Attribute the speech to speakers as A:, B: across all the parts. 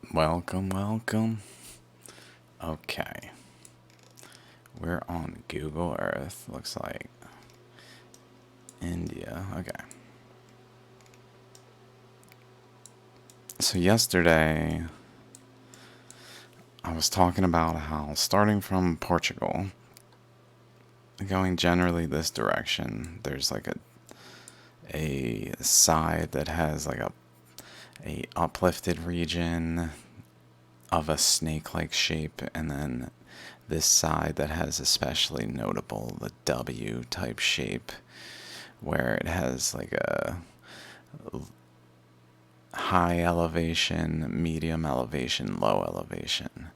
A: Welcome, welcome. Okay, we're on Google Earth. Looks like India. Okay. So, yesterday I was talking about how starting from Portugal, going generally this direction, there's like a side that has like a uplifted region of a snake-like shape, and then this side that has especially notable the W type shape where it has like a high elevation, medium elevation, low elevation.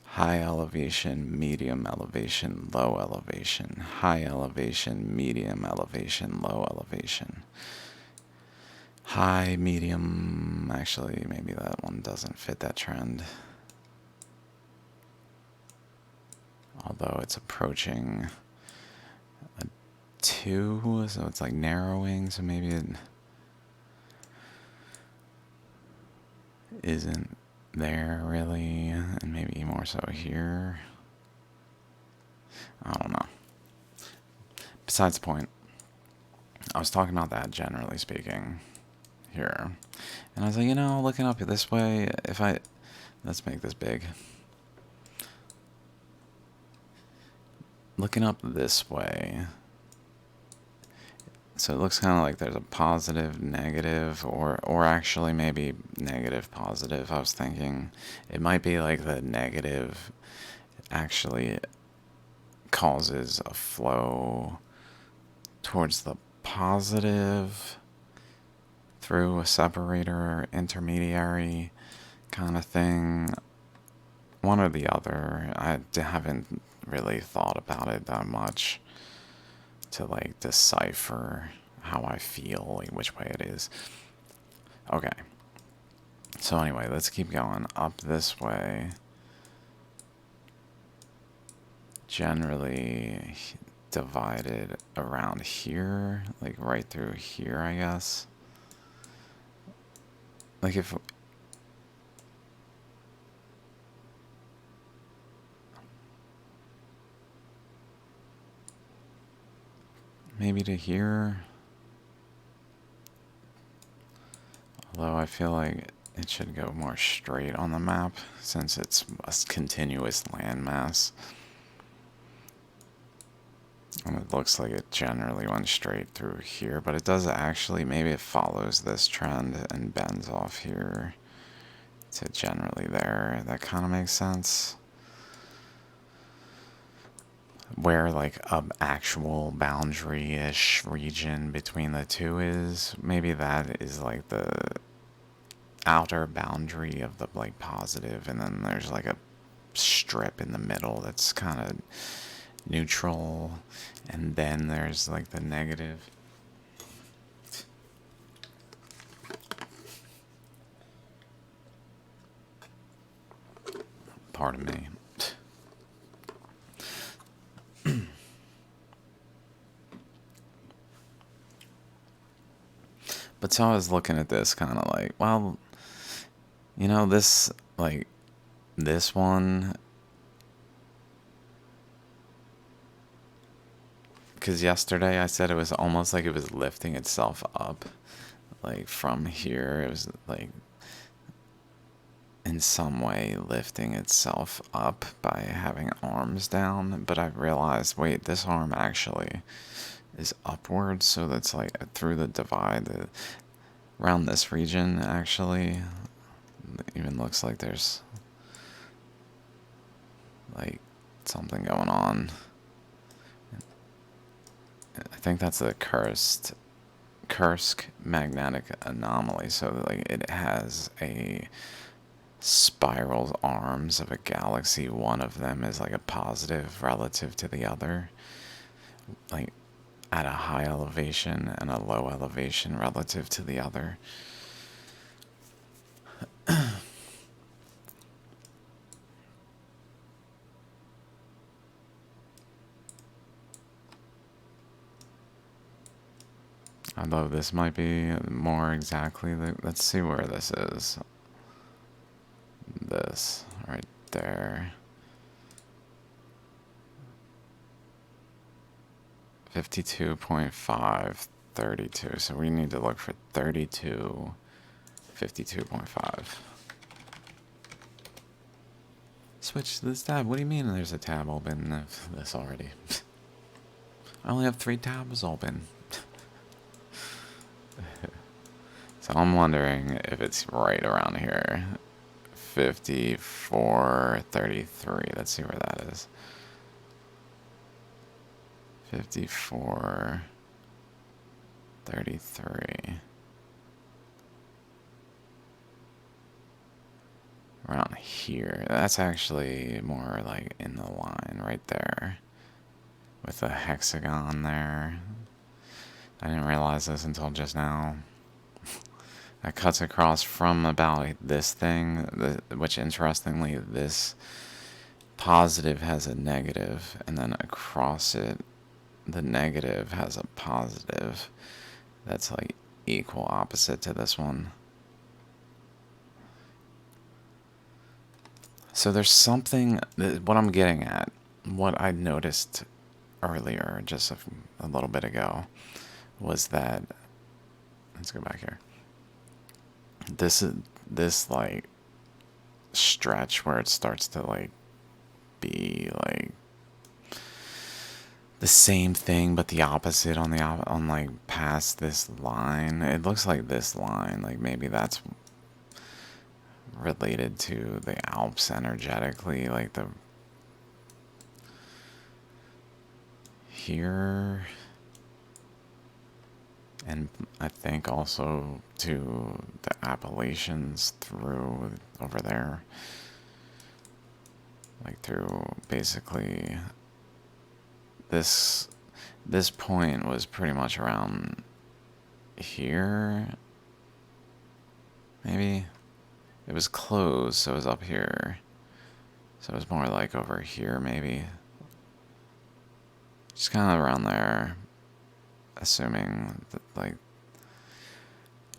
A: High elevation, medium elevation, low elevation. High elevation, medium elevation, low elevation. High, medium, actually, maybe that one doesn't fit that trend. Although it's approaching a 2, so it's like narrowing, so maybe it isn't there really, and maybe more so here. I don't know. Besides the point, I was talking about that generally speaking here. And I was like, looking up this way, let's make this big. Looking up this way, so it looks kind of like there's a positive, negative, or actually maybe negative, positive. I was thinking it might be like the negative actually causes a flow towards the positive through a separator intermediary kind of thing. One or the other. I haven't really thought about it that much to like decipher how I feel, like which way it is. Okay. So anyway, let's keep going up this way. Generally divided around here, like right through here, I guess. Like if maybe to here. Although I feel like it should go more straight on the map since it's a continuous landmass. And it looks like it generally went straight through here, but it does actually, maybe it follows this trend and bends off here to generally there. That kind of makes sense. Where like a actual boundary-ish region between the two is, maybe that is like the outer boundary of the like positive, and then there's like a strip in the middle that's kind of neutral, and then there's like the negative. Pardon me. But so I was looking at this kind of like, well, this, like, this one, because yesterday I said it was almost like it was lifting itself up, like, from here. It was, like, in some way lifting itself up by having arms down. But I realized, wait, this arm actually is upwards, so that's, like, through the divide, around this region, actually. It even looks like there's like something going on. I think that's a Kursk magnetic anomaly. So like it has a spiral arms of a galaxy. One of them is like a positive relative to the other, like at a high elevation and a low elevation relative to the other. Although this might be more exactly, let's see where this is. this right there. 52.5, 32. So we need to look for 32, 52.5. Switch to this tab. What do you mean there's a tab open of this already? I only have 3 tabs open. So I'm wondering if it's right around here. 54.33. Let's see where that is. 54.33. Around here. That's actually more like in the line right there. With the hexagon there. I didn't realize this until just now. That cuts across from about this thing, which interestingly, this positive has a negative, and then across it, the negative has a positive. That's like equal opposite to this one. So there's something, what I'm getting at, what I noticed earlier, just a little bit ago, was that, let's go back here. This like stretch where it starts to like be like the same thing but the opposite on the on like past this line. It looks like this line, like maybe that's related to the Alps energetically, like the here, and I think also to the Appalachians through over there, like through basically this point was pretty much around here. Maybe it was closed, so it was up here, so it was more like over here maybe, just kind of around there, assuming that like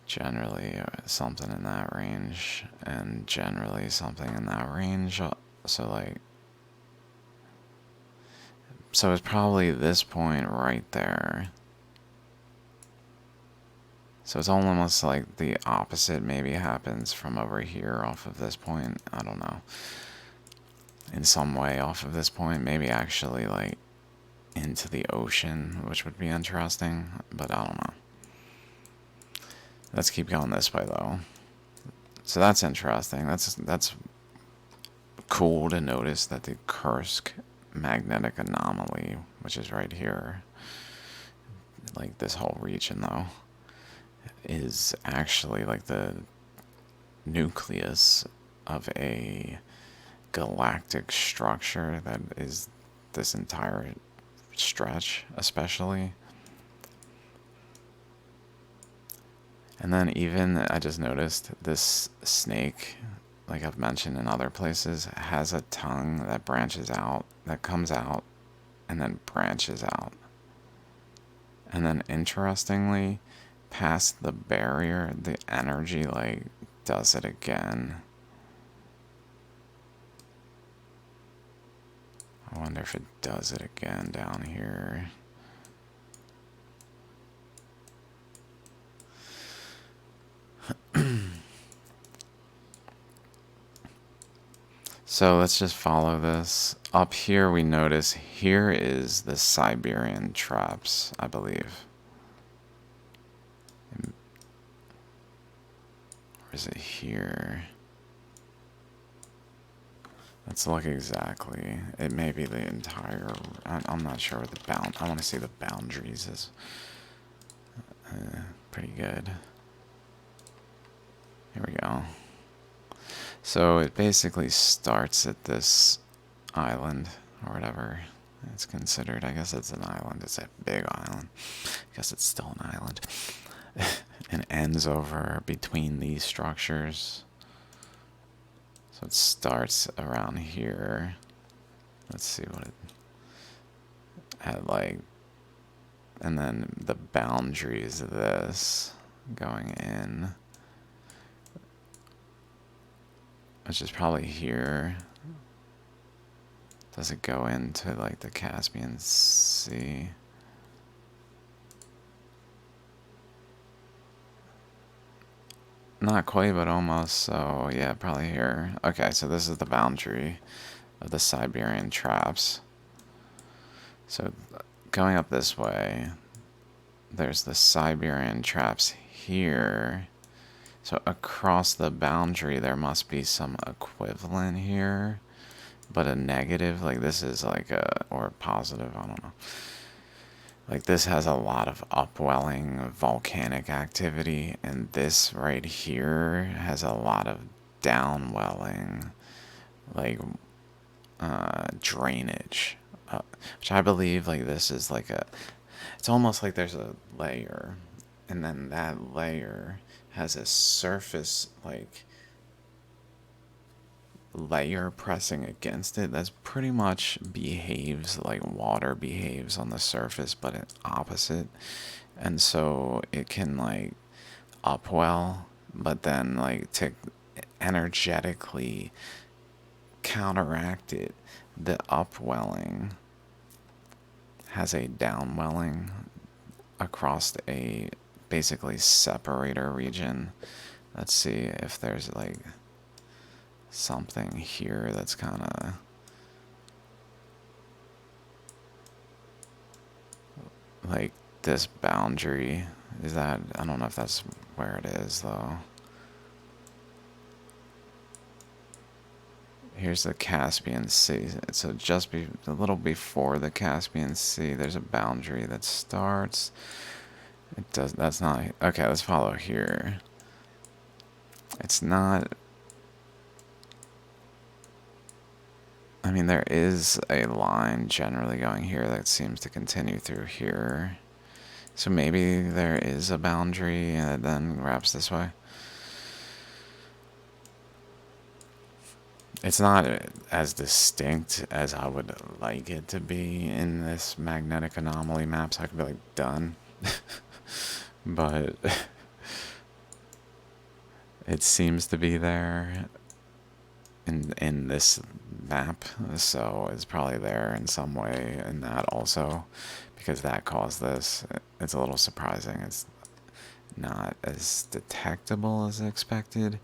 A: generally something in that range and generally something in that range. So like, so it's probably this point right there. So it's almost like the opposite maybe happens from over here off of this point. I don't know. In some way off of this point, maybe actually like into the ocean, which would be interesting, but I don't know. Let's keep going this way though. So that's interesting. That's cool to notice that the Kursk magnetic anomaly, which is right here, like this whole region though, is actually like the nucleus of a galactic structure that is this entire stretch, especially. And then even, I just noticed this snake, like I've mentioned in other places, has a tongue that branches out, that comes out, and then branches out. And then interestingly, past the barrier, the energy like does it again. I wonder if it does it again down here. So let's just follow this. Up here we notice here is the Siberian traps, I believe. Or is it here? Let's look exactly. It may be the entire, I'm not sure what the bound, I want to see the boundaries is pretty good. Here we go. So it basically starts at this island, or whatever it's considered. I guess it's an island. It's a big island. I guess it's still an island. And ends over between these structures. So it starts around here. Let's see what it had like. And then the boundaries of this going in. which is probably here. Does it go into like the Caspian Sea? Not quite, but almost. So yeah, probably here. Okay, so this is the boundary of the Siberian Traps. So going up this way, there's the Siberian Traps here. So across the boundary, there must be some equivalent here, but a negative, like this is like a, or a positive, I don't know. Like this has a lot of upwelling volcanic activity, and this right here has a lot of downwelling, like drainage, which I believe like this is like a, it's almost like there's a layer, and then that layer has a surface like layer pressing against it that's pretty much behaves like water behaves on the surface, but it's opposite. And so it can like upwell, but then like to energetically counteract it, the upwelling has a downwelling across a basically separator region. Let's see if there's like something here that's kind of like this boundary. Is that, I don't know if that's where it is though. Here's the Caspian Sea. So just a little before the Caspian Sea, there's a boundary that starts. It does, that's not, okay, let's follow here. It's not, I mean, there is a line generally going here that seems to continue through here. So maybe there is a boundary that then wraps this way. It's not as distinct as I would like it to be in this magnetic anomaly map, so I could be like, done. But it seems to be there in this map, so it's probably there in some way in that also, because that caused this. It's a little surprising. It's not as detectable as expected.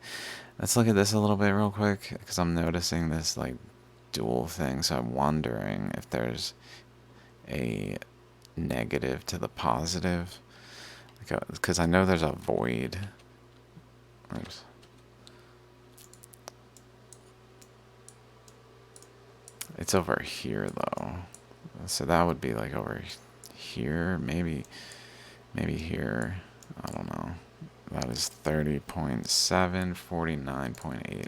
A: Let's look at this a little bit real quick, because I'm noticing this like dual thing, so I'm wondering if there's a negative to the positive, because I know there's a void. It's over here though, so that would be like over here, maybe here. I don't know. That is 30.7, 49.8.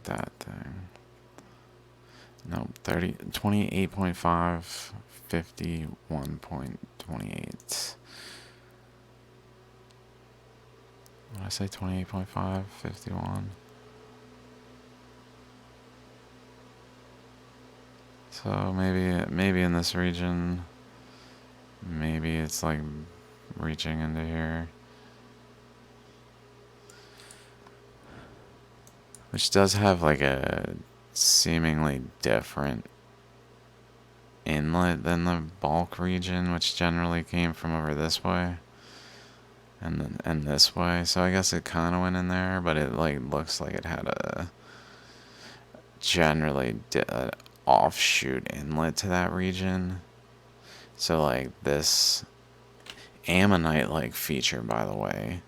A: That thing. No, 28.5, 51.28. What did I say? 28.5, 51. So maybe in this region, maybe it's like reaching into here. Which does have like a seemingly different inlet than the bulk region, which generally came from over this way and this way. So I guess it kind of went in there, but it like looks like it had a generally offshoot inlet to that region. So like this ammonite like feature, by the way.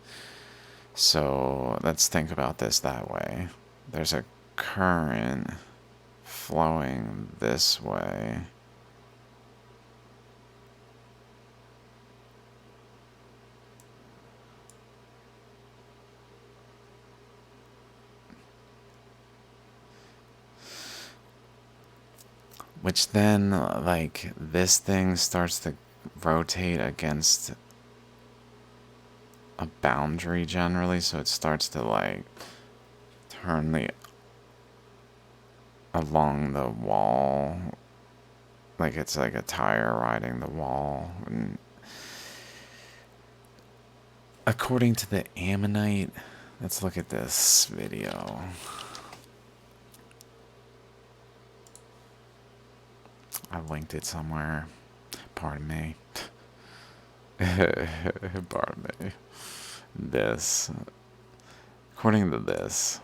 A: So let's think about this that way. There's a current flowing this way. Which then, like, this thing starts to rotate against a boundary generally, so it starts to, like, turn along the wall, like it's like a tire riding the wall. And according to the Ammonite, let's look at this video. I linked it somewhere. Pardon me. Pardon me. This. According to this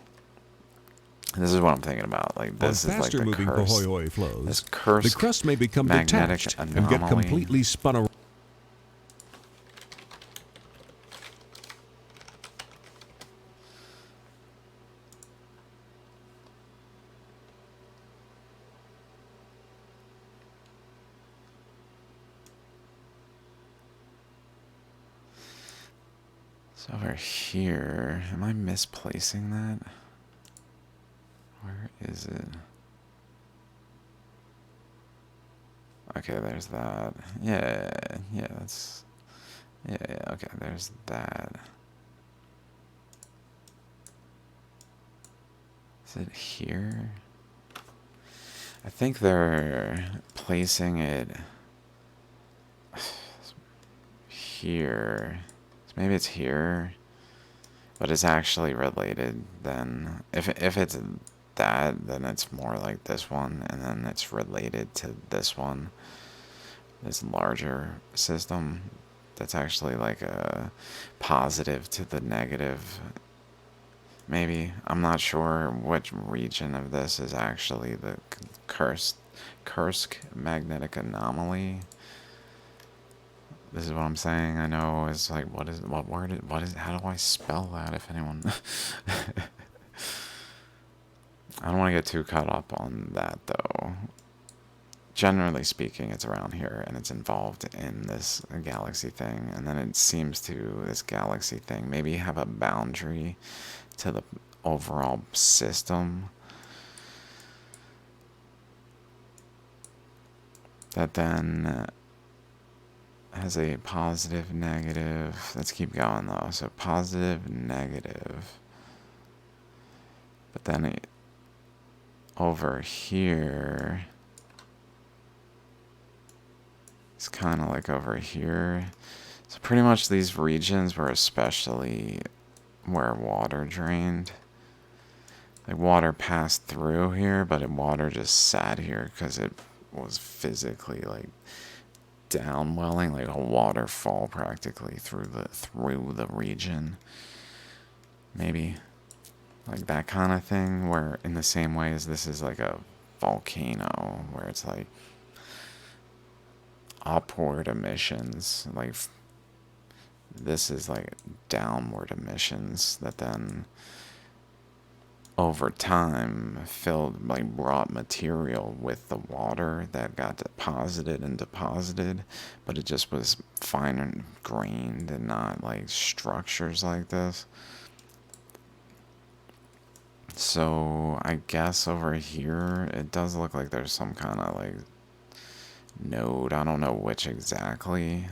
A: is what I'm thinking about. Like, this is like the
B: faster-moving
A: cursed,
B: Pohoyoi flows,
A: this cursed
B: the crust may become
A: magnetic
B: detached
A: anomaly.
B: and get completely spun around.
A: So over here, am I misplacing that? Where is it? Okay, there's that. Yeah, that's... Yeah, okay, there's that. Is it here? I think they're placing it here. So maybe it's here, but it's actually related then. If it's that, then it's more like this one, and then it's related to this one, this larger system. That's actually like a positive to the negative. Maybe. I'm not sure which region of this is actually the Kursk magnetic anomaly. This is what I'm saying. I know it's like, what word, how do I spell that, if anyone... I don't want to get too caught up on that, though. Generally speaking, it's around here, and it's involved in this galaxy thing, and then it seems to, this galaxy thing, maybe have a boundary to the overall system that then has a positive, negative. Let's keep going, though. So positive, negative. But then over here, it's kind of like over here. So pretty much these regions were especially where water drained. Like, water passed through here, but water just sat here because it was physically like downwelling, like a waterfall practically through the region. Maybe like that kind of thing, where in the same way as this is like a volcano, where it's like upward emissions, like this is like downward emissions that then over time filled, like, brought material with the water that got deposited, but it just was finer grained and not like structures like this. So I guess over here it does look like there's some kind of like node. I don't know which exactly.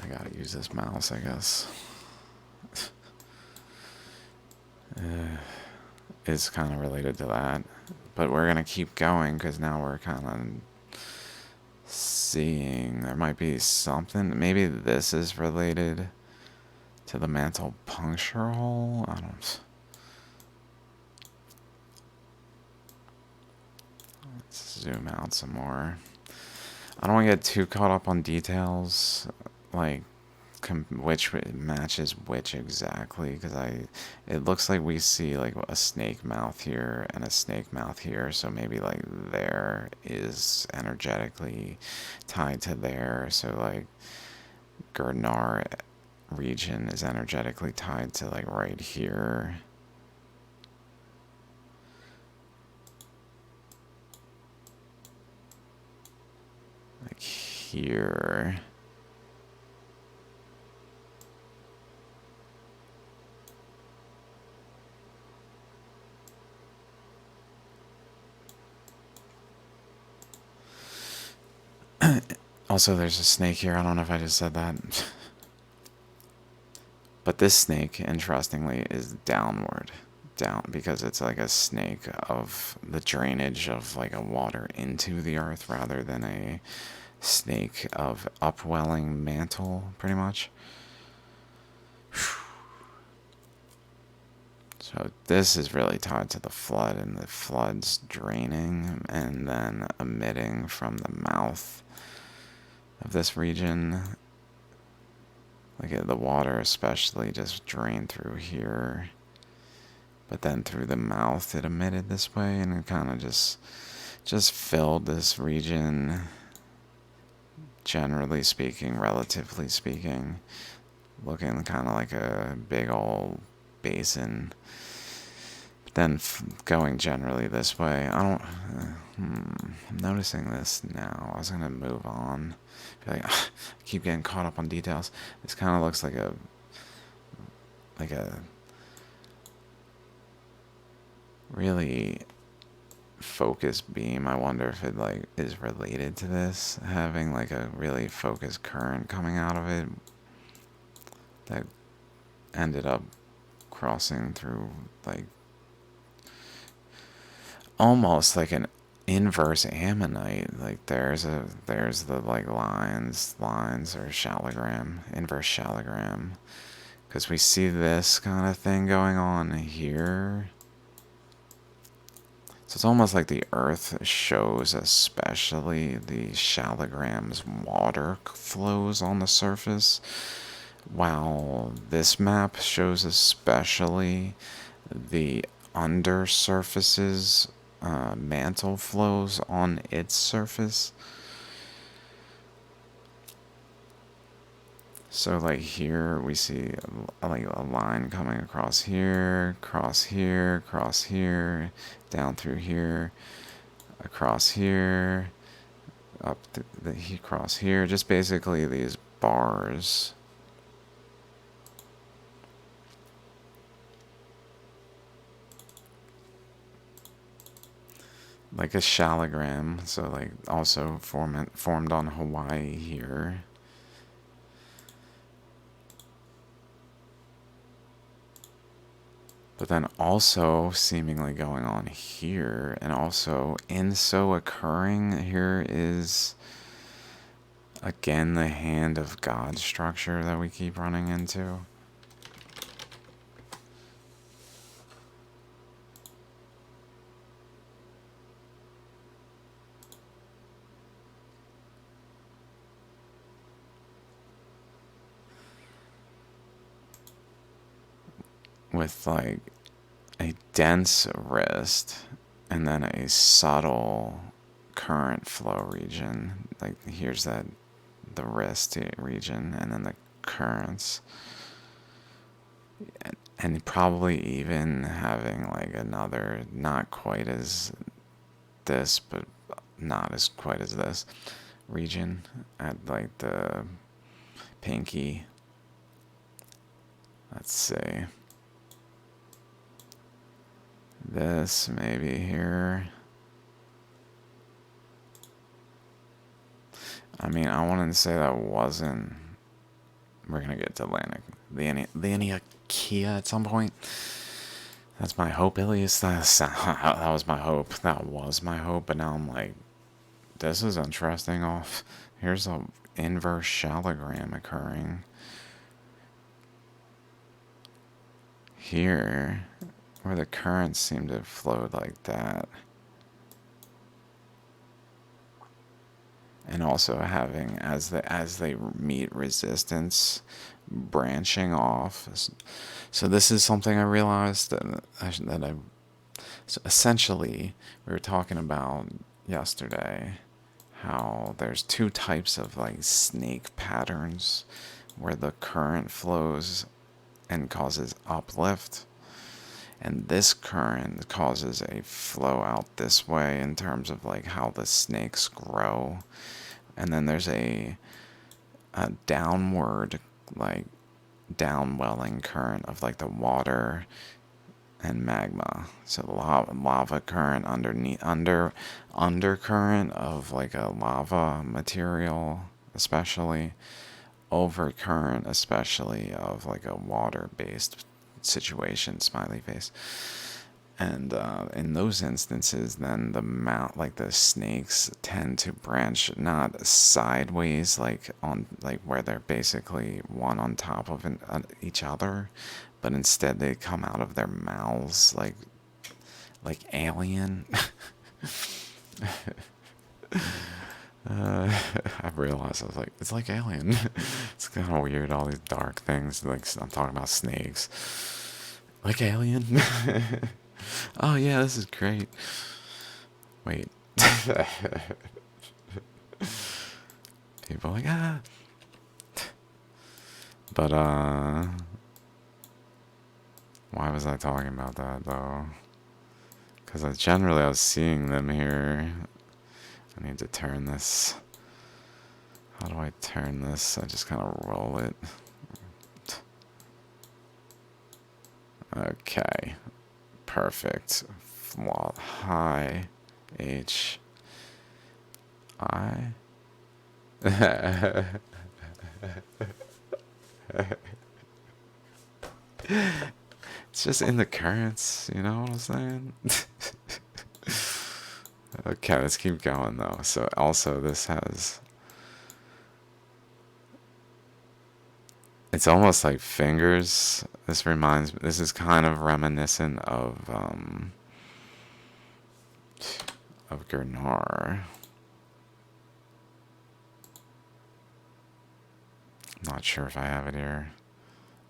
A: I gotta use this mouse, I guess. Is kind of related to that, but we're gonna keep going because now we're kind of seeing there might be something. Maybe this is related to the mantle puncture hole. I don't. Let's zoom out some more. I don't want to get too caught up on details, like which matches which exactly, because it looks like we see like a snake mouth here and a snake mouth here, so maybe like there is energetically tied to there, so like Gurdnar region is energetically tied to like right here. Like here. Also, there's a snake here. I don't know if I just said that. But this snake, interestingly, is downward. Down, because it's like a snake of the drainage of like a water into the earth rather than a snake of upwelling mantle, pretty much. So this is really tied to the flood, and the flood's draining and then emitting from the mouth of this region. Like the water especially just drained through here, but then through the mouth it emitted this way, and it kind of just filled this region, generally speaking, relatively speaking, looking kind of like a big old basin. But then going generally this way, I don't. I'm noticing this now. I was gonna move on. Be like, I keep getting caught up on details. This kind of looks like a really focused beam. I wonder if it like is related to this, having like a really focused current coming out of it that ended up crossing through like almost like an inverse ammonite. Like there's the like lines or shallogram, inverse shallogram, because we see this kind of thing going on here. So it's almost like the Earth shows especially the shallogram's water flows on the surface, while this map shows especially the undersurface's mantle flows on its surface. So like here we see like a line coming across here, cross here, cross here, down through here, across here, up the cross here. Just basically these bars. Like a shallogram, so like also formed on Hawaii here. But then also seemingly going on here, and also in so occurring, here is again the hand of God structure that we keep running into. With like a dense wrist and then a subtle current flow region. Like here's the wrist region and then the currents. And probably even having like another, not quite as this, but not as quite as this region at like the pinky. Let's see. This maybe here. I mean, I wanted to say that wasn't. We're gonna get to the Laniakea at some point. That's my hope, at least. That was my hope. That was my hope. But now I'm like, this is interesting. Off here's a inverse shallogram occurring here, where the currents seem to have flowed like that. And also having, as they meet resistance, branching off. So this is something I realized so essentially we were talking about yesterday, how there's two types of like snake patterns where the current flows and causes uplift. And this current causes a flow out this way in terms of like how the snakes grow. And then there's a downward, like downwelling current of like the water and magma. So lava current undercurrent of like a lava material, especially overcurrent, especially of like a water-based situation, smiley face. And in those instances, then the snakes tend to branch not sideways, like on like where they're basically one on top of each other, but instead they come out of their mouths like Alien. I realized I was like, it's like Alien. It's kind of weird, all these dark things. Like I'm talking about snakes, like Alien. Oh yeah, this is great. Wait, people are like but why was I talking about that though? Because I was seeing them here. I need to turn this. How do I turn this? I just kind of roll it. Okay. Perfect. Flaw high. H. I. It's just in the currents, you know what I'm saying? Okay, let's keep going though. So also this has, it's almost like fingers. This is kind of reminiscent of Gurnar. I'm not sure if I have it here.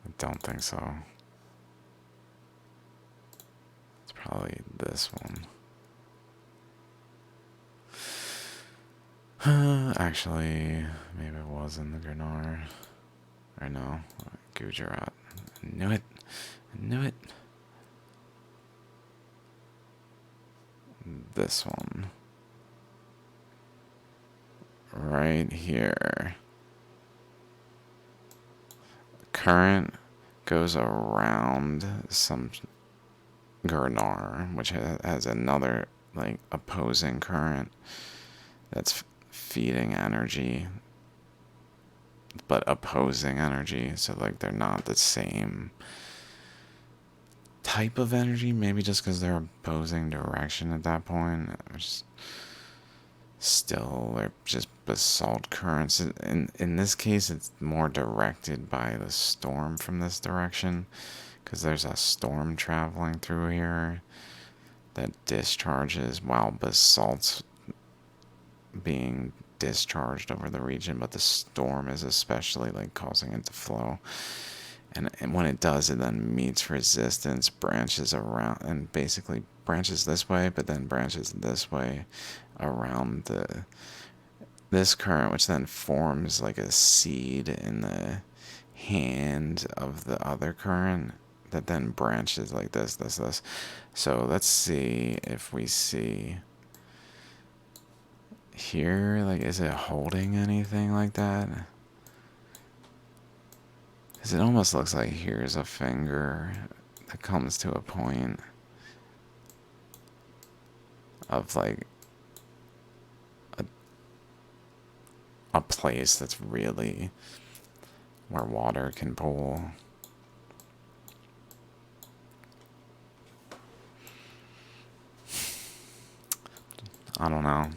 A: I don't think so. It's probably this one. Actually, maybe it was in the Gurnar. Or no, Gujarat. I knew it. I knew it. This one. Right here. Current goes around some Gurnar, which has another like opposing current that's feeding energy, but opposing energy. So like they're not the same type of energy. Maybe just because they're opposing direction at that point. Still, they're just basalt currents. In this case, it's more directed by the storm from this direction, because there's a storm traveling through here that discharges while basalt's being discharged over the region, but the storm is especially like causing it to flow. And when it does, it then meets resistance, branches around, and basically branches this way, but then branches this way around this current, which then forms like a seed in the hand of the other current that then branches like this. So let's see if we see here, like, is it holding anything like that? Because it almost looks like here's a finger that comes to a point of like a place that's really where water can pool. I don't know.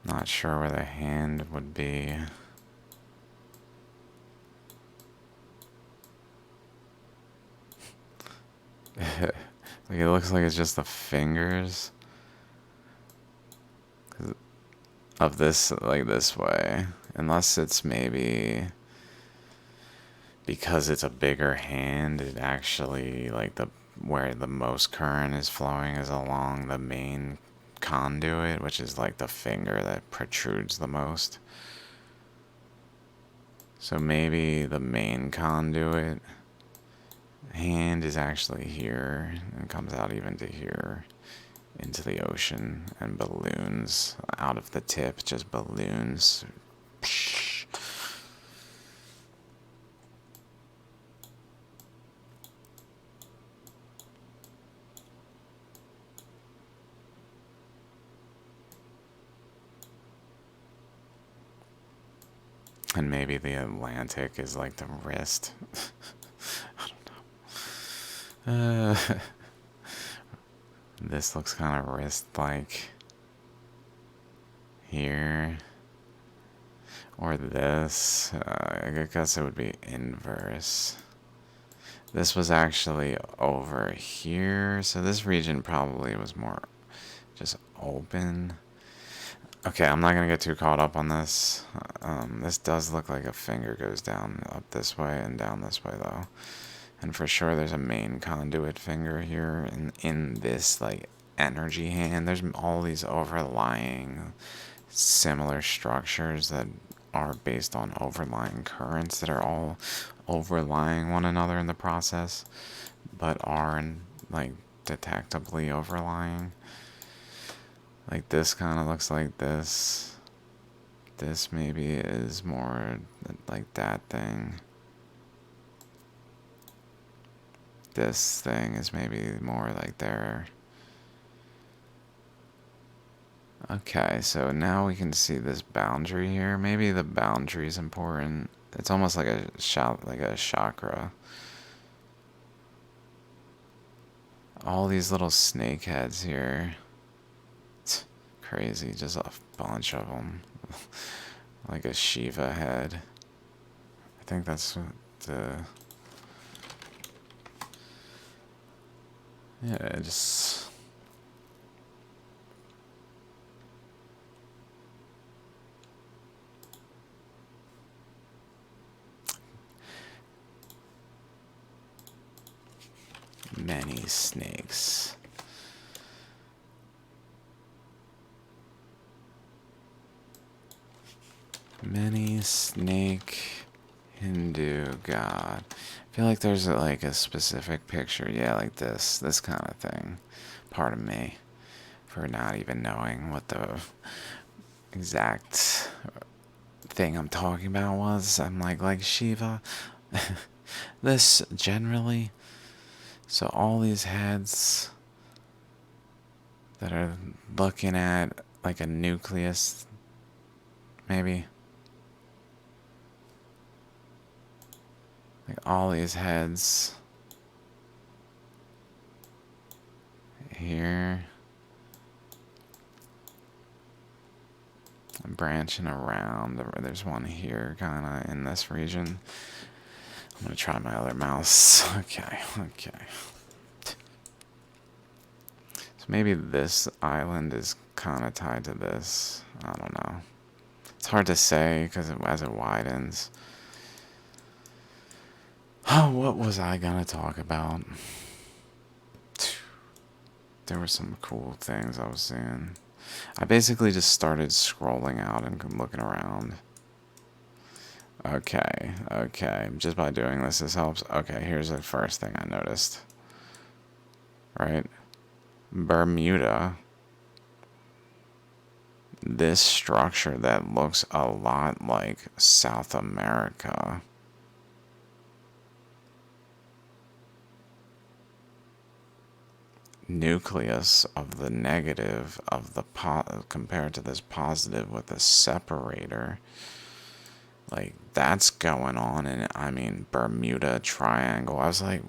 A: Not sure where the hand would be. Like it looks like it's just the fingers of this, like this way. Unless it's maybe because it's a bigger hand, it actually, like, where the most current is flowing is along the main conduit, which is like the finger that protrudes the most. So maybe the main conduit hand is actually here and comes out even to here into the ocean and balloons out of the tip, just balloons. And maybe the Atlantic is like the wrist. I don't know. This looks kind of wrist-like here. Or this. I guess it would be inverse. This was actually over here, so this region probably was more just open. Okay, I'm not gonna get too caught up on this. This does look like a finger goes down up this way and down this way though. And for sure there's a main conduit finger here in this like energy hand. There's all these overlying similar structures that are based on overlying currents that are all overlying one another in the process, but aren't like detectably overlying. Like this kind of looks like this. This maybe is more like that thing. This thing is maybe more like there. Okay, so now we can see this boundary here. Maybe the boundary is important. It's almost like a chakra. All these little snake heads here. It's crazy, just a bunch of them. Like a Shiva head. I think that's what the... Yeah, just... Many snakes. Many snake Hindu god. I feel like there's like a specific picture. Yeah, like this kind of thing. Pardon me for not even knowing what the exact thing I'm talking about was. I'm like Shiva. This generally. So all these heads that are looking at like a nucleus, maybe. Like all these heads here. Branching around. There's one here kind of in this region. I'm going to try my other mouse. Okay. So maybe this island is kind of tied to this. I don't know. It's hard to say because as it widens. Oh, what was I going to talk about? There were some cool things I was seeing. I basically just started scrolling out and looking around. Okay. Just by doing this helps. Okay, here's the first thing I noticed. Right? Bermuda. This structure that looks a lot like South America. Nucleus of the negative of the compared to this positive with a separator. Like, that's going on in, I mean, Bermuda Triangle. I was like,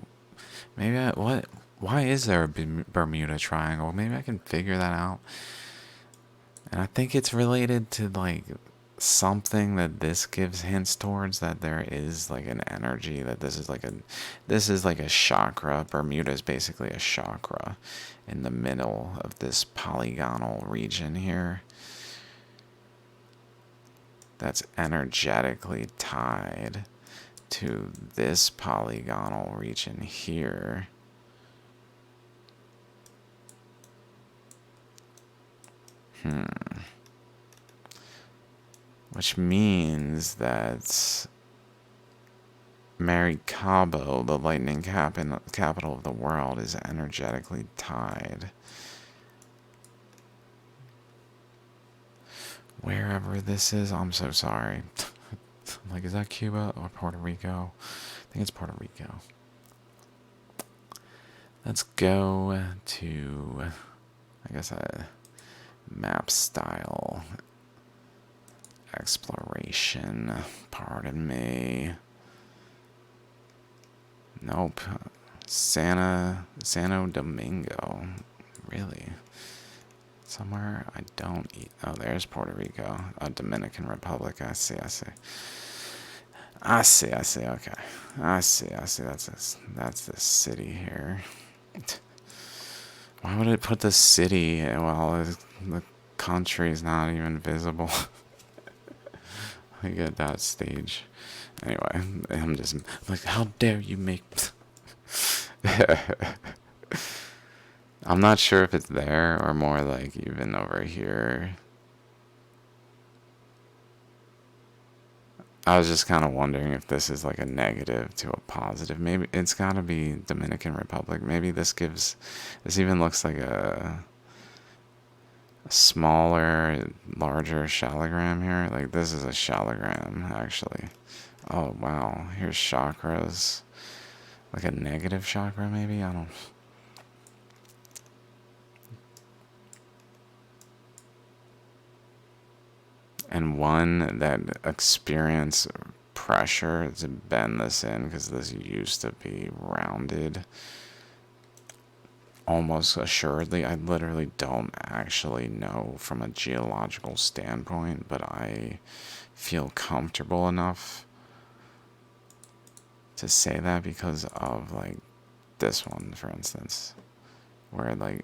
A: maybe why is there a Bermuda Triangle? Maybe I can figure that out. And I think it's related to, like, something that this gives hints towards, that there is, like, an energy, that this is like a chakra. Bermuda is basically a chakra in the middle of this polygonal region here. That's energetically tied to this polygonal region here. Which means that Maracaibo, the lightning capital of the world, is energetically tied. Wherever this is, I'm so sorry. Like, is that Cuba or Puerto Rico? I think it's Puerto Rico. Let's go to, I guess, a map style exploration. Pardon me. Nope. Santo Domingo. Really? Somewhere I don't eat. Oh, there's Puerto Rico. Oh, Dominican Republic. I see, I see. I see, I see, okay. I see, I see. That's the city here. Why would it put the city while the country is not even visible? I get that stage. Anyway, I'm just like, how dare you make... I'm not sure if it's there or more like even over here. I was just kind of wondering if this is like a negative to a positive. Maybe it's got to be Dominican Republic. Maybe this even looks like a smaller, larger shalogram here. Like this is a shalogram actually. Oh wow, here's chakras. Like a negative chakra maybe? I don't... And one that experience pressure to bend this in because this used to be rounded. Almost assuredly, I literally don't actually know from a geological standpoint, but I feel comfortable enough to say that because of like this one, for instance, where like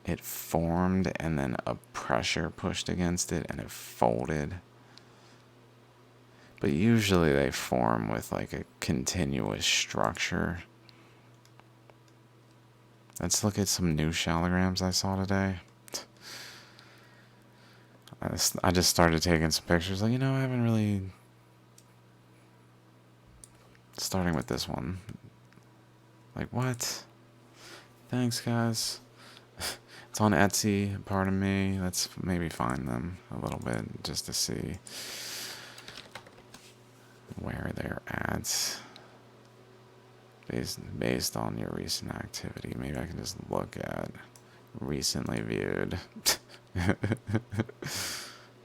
A: it formed and then a pressure pushed against it and it folded. But usually they form with like a continuous structure. Let's look at some new shallograms I saw today. I just started taking some pictures. Like, I haven't really... Starting with this one. Like, what? Thanks, guys. It's on Etsy, pardon me. Let's maybe find them a little bit just to see where they're at. Based on your recent activity. Maybe I can just look at recently viewed.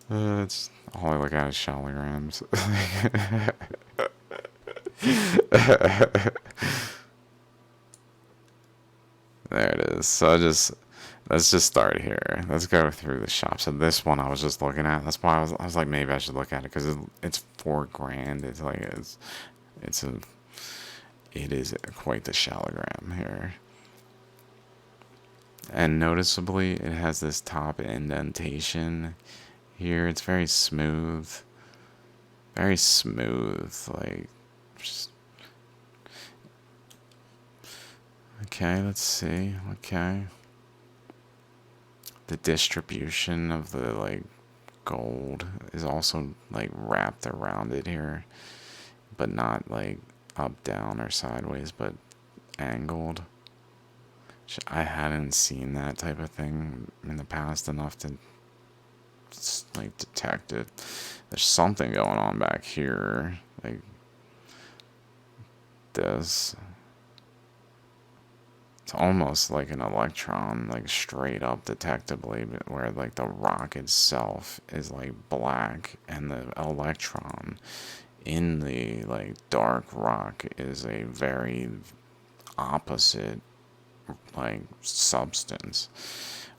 A: It's all I look at is shallograms. There it is. So let's just start here. Let's go through the shop. So this one I was just looking at. That's why I was like, maybe I should look at it because it's $4,000. It's like it is quite the shallogram here. And noticeably, it has this top indentation here. It's very smooth. Very smooth. Like, just... Okay, let's see. Okay. The distribution of the, like, gold is also, like, wrapped around it here. But not, like, up, down, or sideways, but angled. I hadn't seen that type of thing in the past enough to like detect it. There's something going on back here, like this. It's almost like an electron, like straight up detectably, but where like the rock itself is like black and the electron in the like dark rock is a very opposite like substance,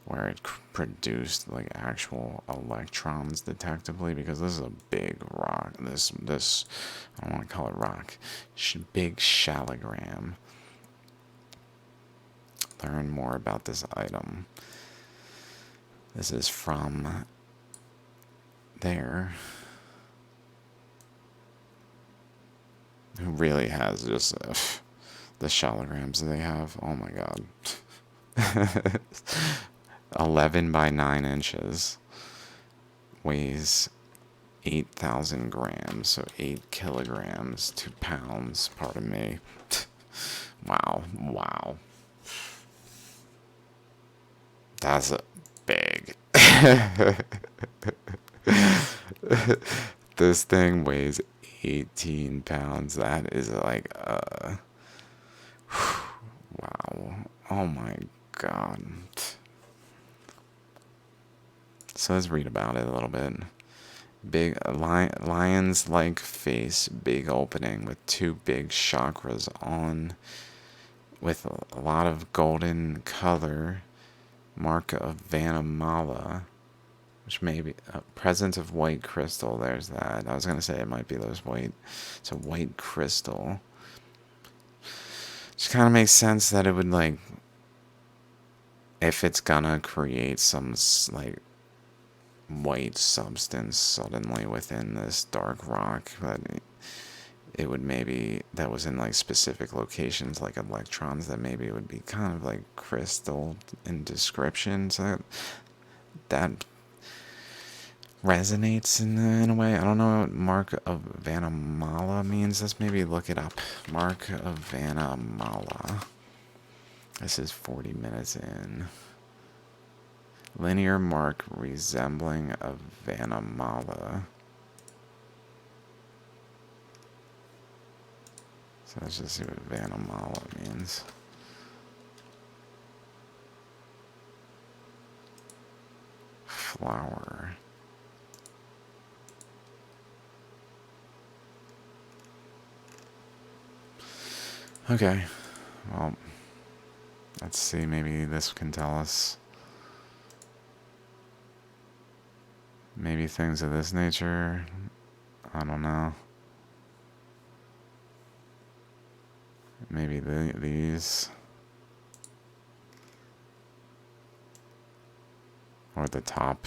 A: where it produced like actual electrons detectably, because this is a big rock. This I don't want to call it rock. Big shallogram. Learn more about this item. This is from there. Who really has just the shallograms they have? Oh my god. 11 by 9 inches. Weighs 8,000 grams, so 8 kilograms, 2 pounds, pardon me. Wow, wow. That's big. This thing weighs 18 pounds. That is like, wow. Oh my god. So let's read about it a little bit. Big lion's-like face, big opening with 2 big chakras on, with a lot of golden color, Mark of Vanamala, which may be a presence of white crystal. There's that. I was going to say it might be those white. It's a white crystal. Which kind of makes sense that it would, like, if it's gonna create some, like, white substance suddenly within this dark rock, that it would maybe, that was in, like, specific locations, like electrons, that maybe it would be kind of like crystal in description. So that resonates in a way. I don't know what Mark of Vanamala means. Let's maybe look it up. Mark of Vanamala. This is 40 minutes in. Linear mark resembling a Vanamala. So let's just see what Vanamala means. Flower. Okay, well, let's see, maybe this can tell us maybe things of this nature. I don't know. Maybe these. Or the top.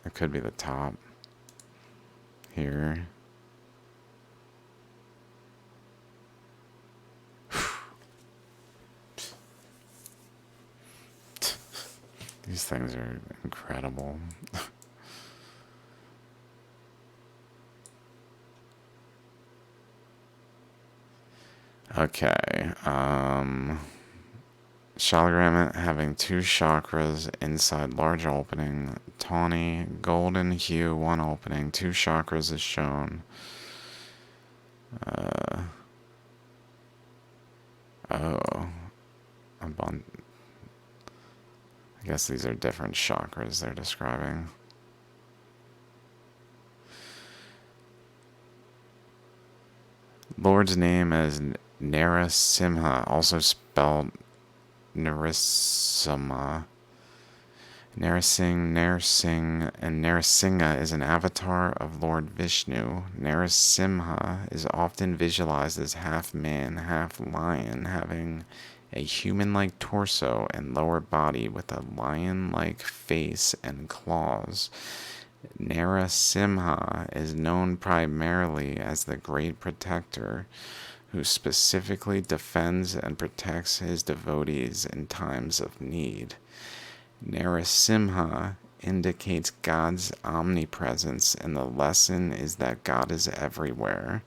A: It could be the top. Here. These things are incredible. Okay, Shalagram having 2 chakras inside large opening, tawny, golden hue, 1 opening, 2 chakras is shown. Oh, I guess these are different chakras they're describing. Lord's name is Narasimha, also spelled Narasimha. Narsing, and Narasingha is an avatar of Lord Vishnu. Narasimha is often visualized as half man, half lion, having a human-like torso and lower body with a lion-like face and claws. Narasimha is known primarily as the Great Protector, who specifically defends and protects his devotees in times of need. Narasimha indicates God's omnipresence, and the lesson is that God is everywhere.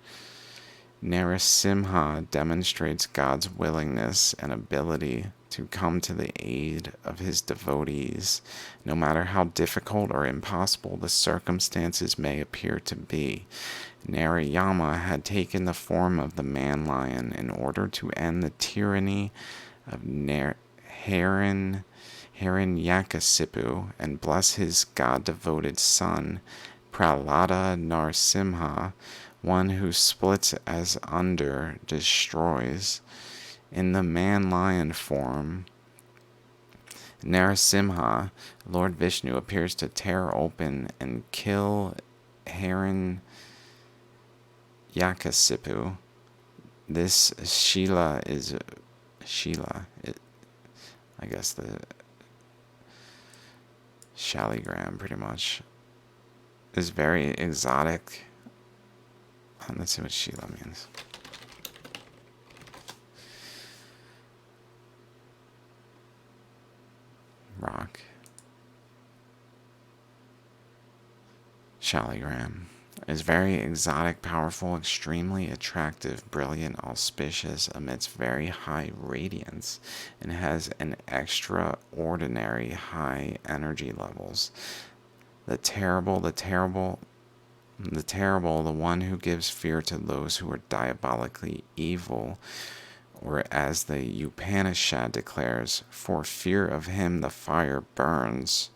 A: Narasimha demonstrates God's willingness and ability to come to the aid of his devotees, no matter how difficult or impossible the circumstances may appear to be. Narayama had taken the form of the man-lion in order to end the tyranny of Hiranyakasipu and bless his god-devoted son, Prahlada Narasimha, one who splits as under, destroys. In the man-lion form, Narasimha, Lord Vishnu appears to tear open and kill Hiranyakasipu. This I guess the Shaligram pretty much, is very exotic. Let's see what Sheila means. Rock. Shaligram is very exotic, powerful, extremely attractive, brilliant, auspicious, emits very high radiance, and has an extraordinary high energy levels. The terrible, the one who gives fear to those who are diabolically evil, or as the Upanishad declares, for fear of him the fire burns,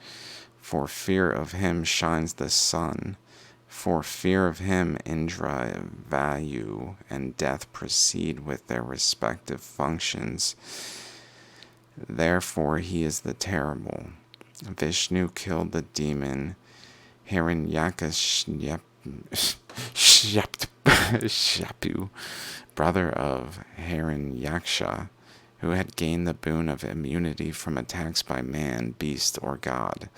A: for fear of him shines the sun, for fear of him Indra, Vayu, and death proceed with their respective functions. Therefore, he is the terrible. Vishnu killed the demon Hiranyakashipu, brother of Hiranyaksha, who had gained the boon of immunity from attacks by man, beast, or god.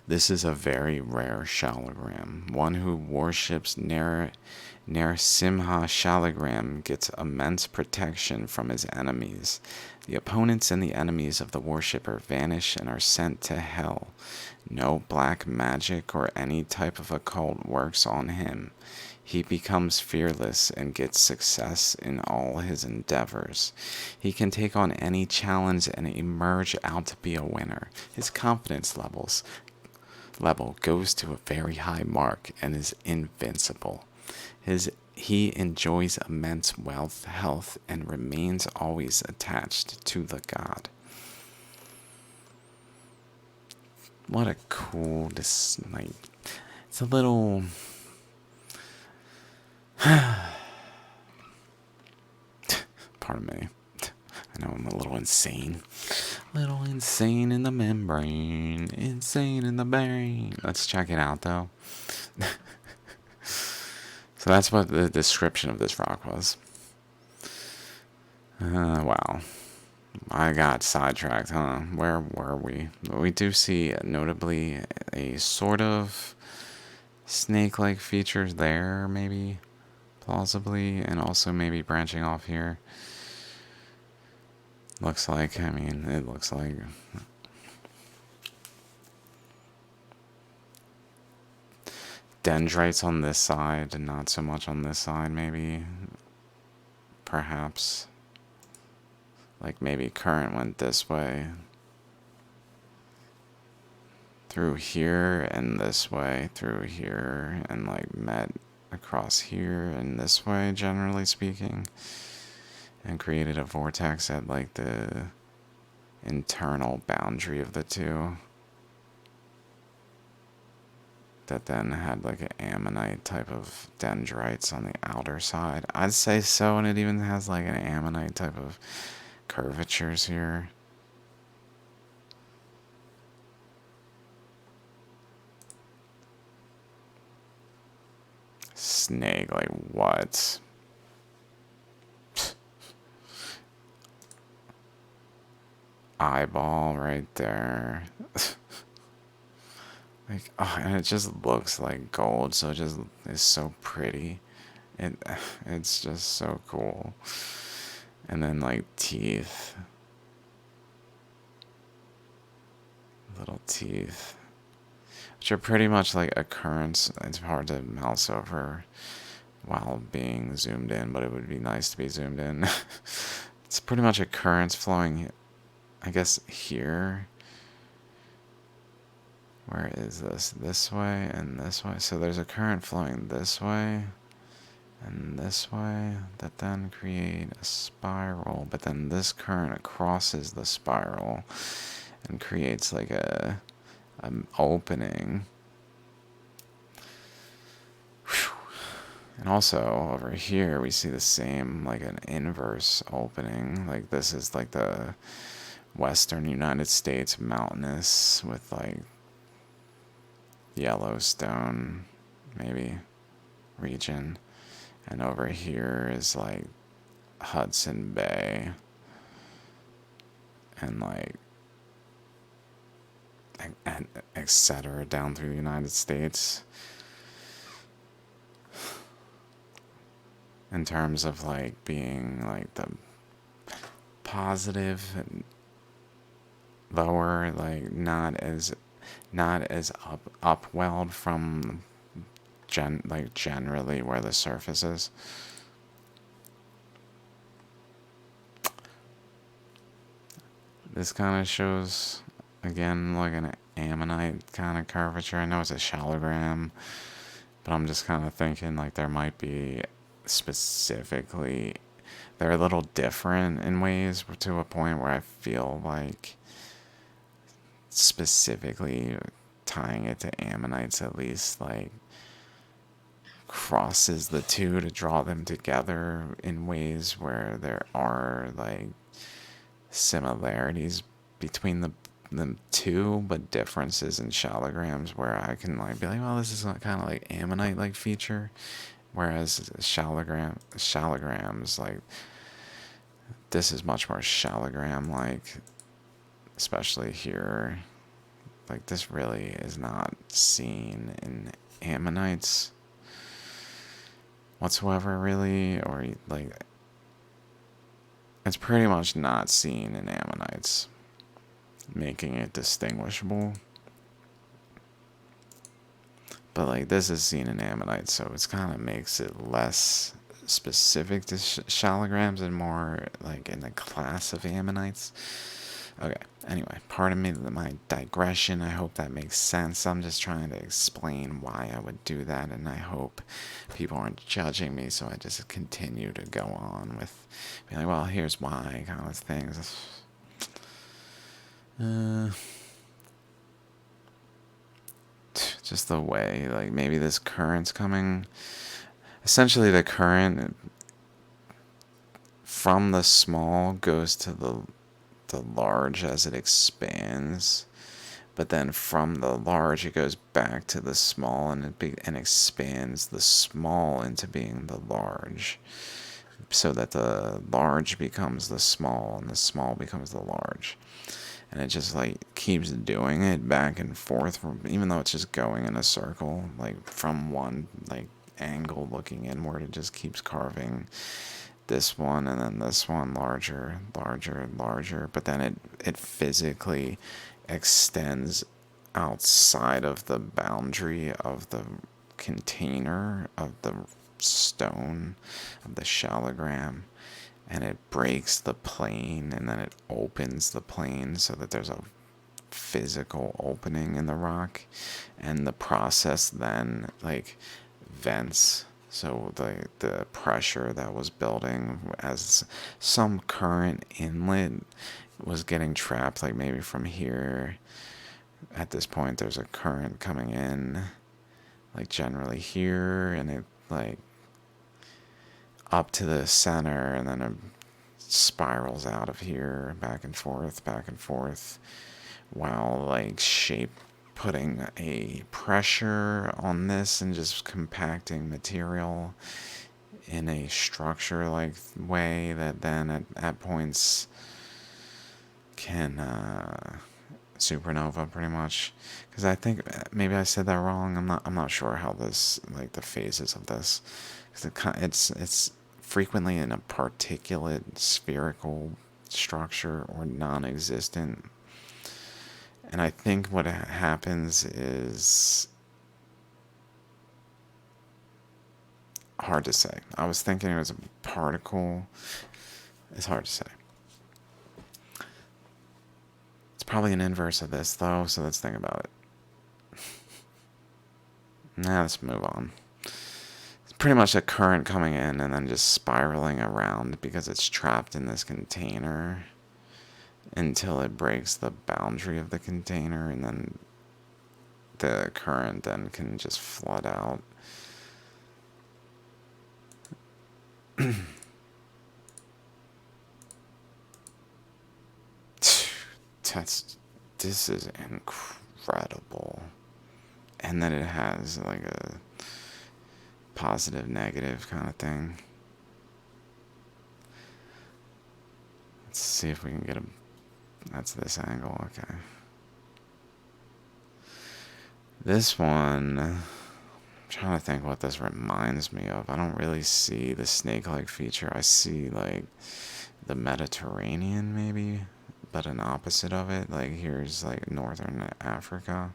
A: This is a very rare shalagram. One who worships Narasimha Shalagram gets immense protection from his enemies. The opponents and the enemies of the worshipper vanish and are sent to hell. No black magic or any type of occult works on him. He becomes fearless and gets success in all his endeavors. He can take on any challenge and emerge out to be a winner. His confidence level goes to a very high mark and is invincible. He enjoys immense wealth, health, and remains always attached to the god. What a cool, it's a little... Pardon me. I know I'm a little insane. Little insane in the membrane. Insane in the brain. Let's check it out, though. So that's what the description of this rock was. Wow. I got sidetracked, huh? Where were we? We do see, notably, a sort of snake-like features there, maybe, plausibly, and also maybe branching off here. Looks like, it looks like... Dendrites on this side, and not so much on this side, maybe. Perhaps. Like maybe current went this way. Through here, and this way, through here, and like met across here, and this way, generally speaking. And created a vortex at like the internal boundary of the two. That then had like an ammonite type of dendrites on the outer side. I'd say so, and it even has like an ammonite type of curvatures here. Snake, like what? Eyeball right there. Like, oh, and it just looks like gold, so it just is so pretty. It's just so cool. And then like teeth. Little teeth. Which are pretty much like occurrence. It's hard to mouse over while being zoomed in, but it would be nice to be zoomed in. It's pretty much a current flowing, I guess, here. Where is this? This way and this way. So there's a current flowing this way and this way that then create a spiral. But then this current crosses the spiral and creates like an opening. Whew. And also over here we see the same, like an inverse opening. Like this is like the western United States mountainous with like Yellowstone, maybe, region. And over here is like Hudson Bay. And like, etc. down through the United States. In terms of like being like the positive and lower, like not as upwelled from generally where the surface is. This kind of shows again like an ammonite kind of curvature. I know it's a shallogram, but I'm just kind of thinking like there might be specifically, they're a little different in ways to a point where I feel like specifically tying it to ammonites at least like crosses the two to draw them together in ways where there are like similarities between the two, but differences in shallograms where I can like be like, well, this is kind of like ammonite like feature, whereas shallograms like this is much more shallogram like, especially here. Like this really is not seen in ammonites whatsoever, really, or like it's pretty much not seen in ammonites, making it distinguishable. But like this is seen in ammonites, so it's kind of makes it less specific to shallograms and more like in the class of ammonites. Okay, anyway, pardon me my digression. I hope that makes sense. I'm just trying to explain why I would do that, and I hope people aren't judging me, so I just continue to go on with being like, well, here's why kind of things. Just the way, like, maybe this current's coming. Essentially, the current from the small goes to the large as it expands, but then from the large it goes back to the small and and expands the small into being the large, so that the large becomes the small and the small becomes the large. And it just like keeps doing it back and forth from, even though it's just going in a circle, like from one like angle looking inward, it just keeps carving this one and then this one larger, larger, larger, but then it physically extends outside of the boundary of the container of the stone of the shallogram, and it breaks the plane and then it opens the plane so that there's a physical opening in the rock, and the process then like vents, so the pressure that was building as some current inlet was getting trapped, like maybe from here at this point there's a current coming in, like generally here, and it like up to the center, and then it spirals out of here back and forth, while like shape putting a pressure on this and just compacting material in a structure like way that then at points can supernova pretty much. Because I think maybe I said that wrong. I'm not sure how this, like the phases of this, because it's frequently in a particulate spherical structure or non-existent. And I think what happens is hard to say. I was thinking it was a particle. It's hard to say. It's probably an inverse of this, though, so let's think about it. Now let's move on. It's pretty much a current coming in and then just spiraling around because it's trapped in this container until it breaks the boundary of the container, and then the current then can just flood out. This is incredible. And then it has like a positive negative kind of thing. Let's see if we can get a, that's this angle, okay. This one, I'm trying to think what this reminds me of. I don't really see the snake-like feature. I see like the Mediterranean maybe, but an opposite of it. Like here's like northern Africa.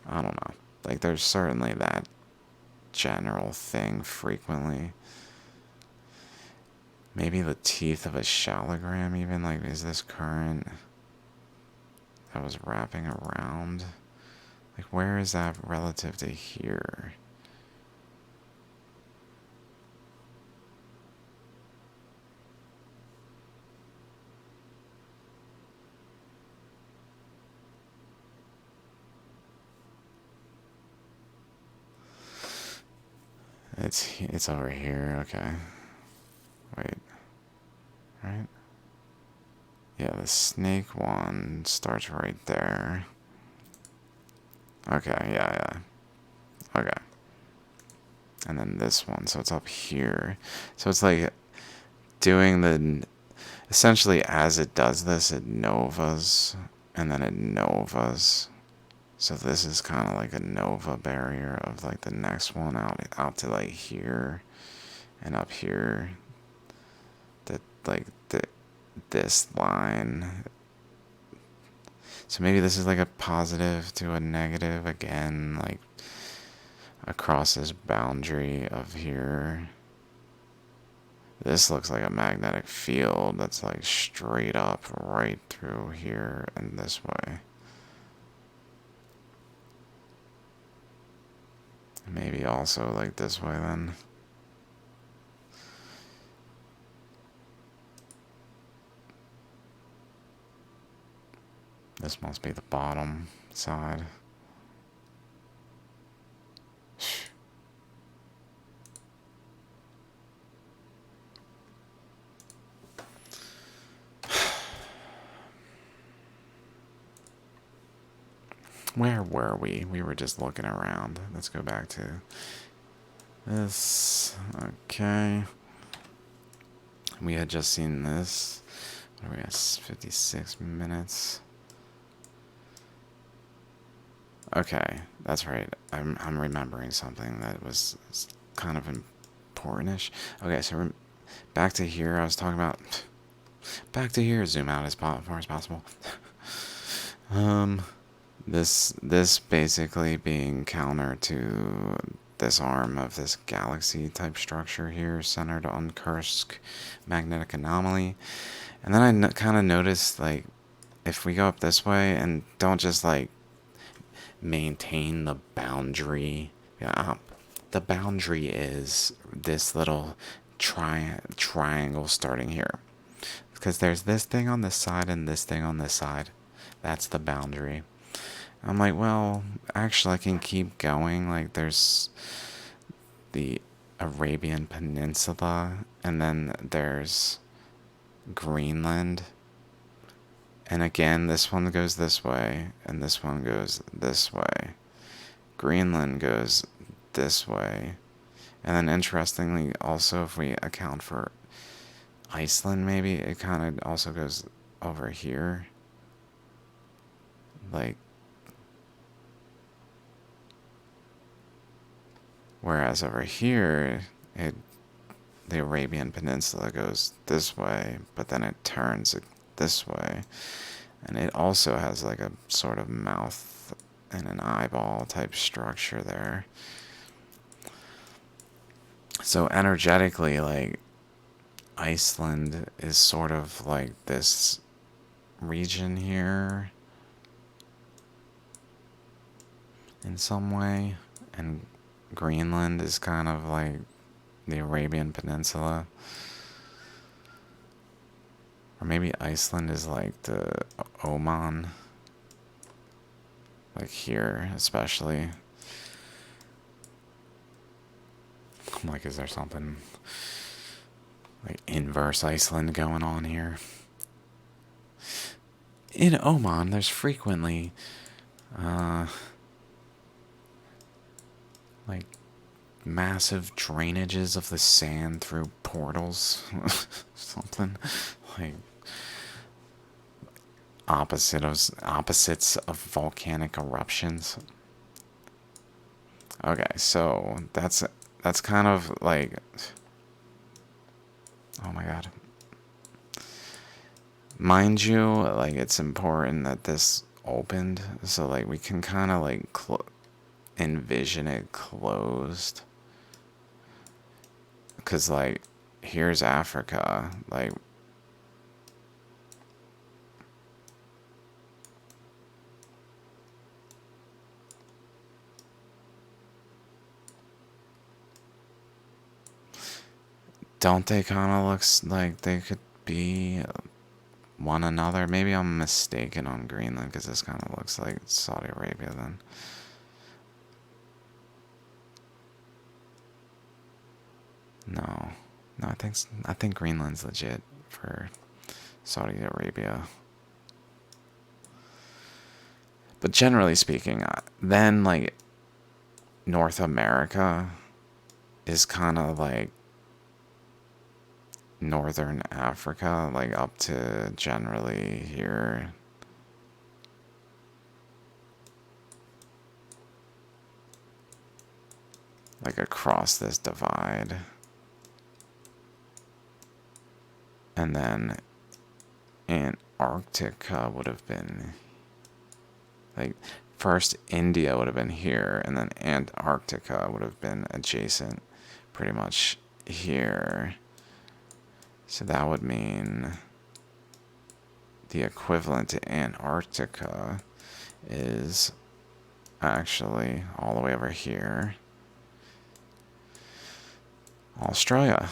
A: I don't know. Like there's certainly that general thing frequently. Maybe the teeth of a shallogram even, like is this current that was wrapping around? Like where is that relative to here? It's over here, okay. Wait. Right? Yeah, the snake one starts right there. Okay, yeah. Okay. And then this one, so it's up here. So it's like doing the... Essentially, as it does this, it novas, and then it novas. So this is kind of like a nova barrier of like the next one out to like here and up here. That like this line. So maybe this is like a positive to a negative again, like across this boundary of here. This looks like a magnetic field that's like straight up right through here and this way. Maybe also like this way then. This must be the bottom side. Where were we? We were just looking around. Let's go back to this. Okay. We had just seen this. What are we at? 56 minutes. Okay, that's right. I'm remembering something that was kind of important-ish. Okay, so back to here. I was talking about back to here. Zoom out as far as possible. This basically being counter to this arm of this galaxy type structure here, centered on Kursk magnetic anomaly. And then I kind of noticed, like, if we go up this way and don't just like maintain the boundary. Yeah, the boundary is this little triangle starting here. Because there's this thing on this side and this thing on this side. That's the boundary. I'm like, well, actually, I can keep going. Like, there's the Arabian Peninsula, and then there's Greenland. And again, this one goes this way, and this one goes this way. Greenland goes this way. And then interestingly, also, if we account for Iceland, maybe, it kind of also goes over here. Like, whereas over here, the Arabian Peninsula goes this way, but then it turns this way. And it also has like a sort of mouth and an eyeball type structure there. So energetically, like, Iceland is sort of like this region here in some way, and Greenland is kind of like the Arabian Peninsula. Or maybe Iceland is like the Oman. Like here, especially. I'm like, is there something like inverse Iceland going on here? In Oman, there's frequently like massive drainages of the sand through portals. Something like opposites of volcanic eruptions. Okay, so that's kind of like, oh my god. Mind you, like, it's important that this opened, so like we can kind of like envision it closed. Cause like here's Africa, like, don't they kind of looks like they could be one another? Maybe I'm mistaken on Greenland, because this kind of looks like Saudi Arabia then. No, I think Greenland's legit for Saudi Arabia. But generally speaking, then like North America is kind of like Northern Africa, like up to generally here. Like across this divide. And then Antarctica would have been like first India would have been here, and then Antarctica would have been adjacent pretty much here. So that would mean the equivalent to Antarctica is actually all the way over here. Australia.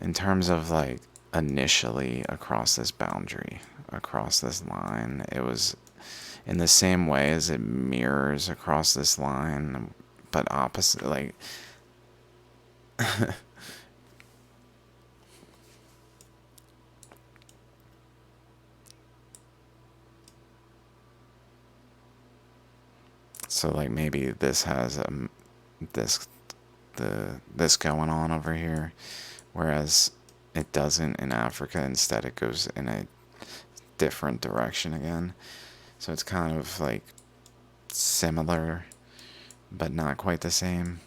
A: In terms of like initially across this boundary, across this line, it was in the same way as it mirrors across this line, but opposite, like so like maybe this has this this going on over here, whereas it doesn't in Africa. Instead, it goes in a different direction again. So it's kind of like similar, but not quite the same.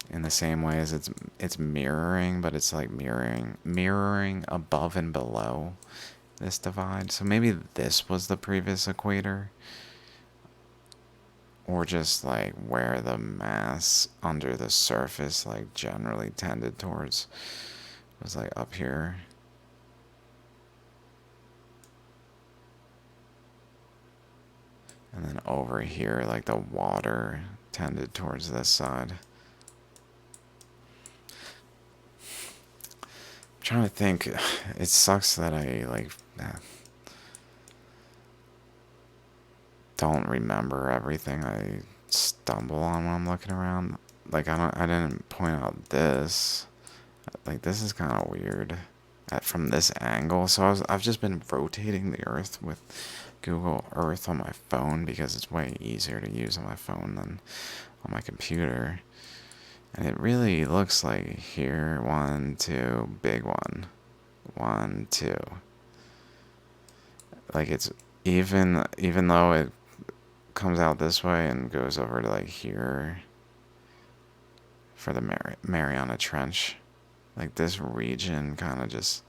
A: In the same way as it's mirroring, but it's like mirroring above and below this divide. So maybe this was the previous equator, or just like where the mass under the surface like generally tended towards was like up here. And then over here, like the water tended towards this side. I'm trying to think. It sucks that I like don't remember everything I stumble on when I'm looking around. Like I didn't point out this. Like this is kind of weird from this angle. So I've just been rotating the Earth with Google Earth on my phone because it's way easier to use on my phone than on my computer. And it really looks like here, 1, 2, big one, 1, 2. Like it's even though it comes out this way and goes over to like here for the Mariana Trench. Like this region kind of just...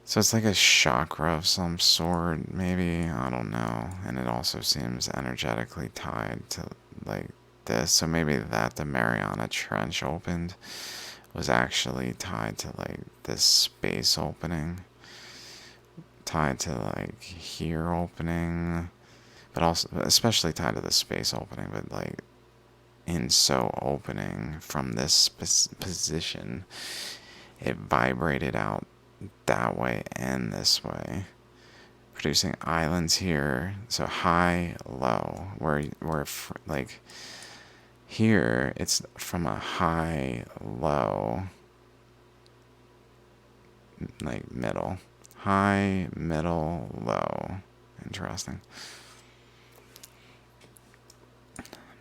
A: So it's like a chakra of some sort, maybe, I don't know. And it also seems energetically tied to like this. So maybe that the Mariana Trench opened was actually tied to like this space opening. Tied to like here opening. But also, especially tied to the space opening, but like in so opening from this position, it vibrated out that way and this way, producing islands here. So high, low, where like here it's from a high, low, like middle, high, middle, low. Interesting.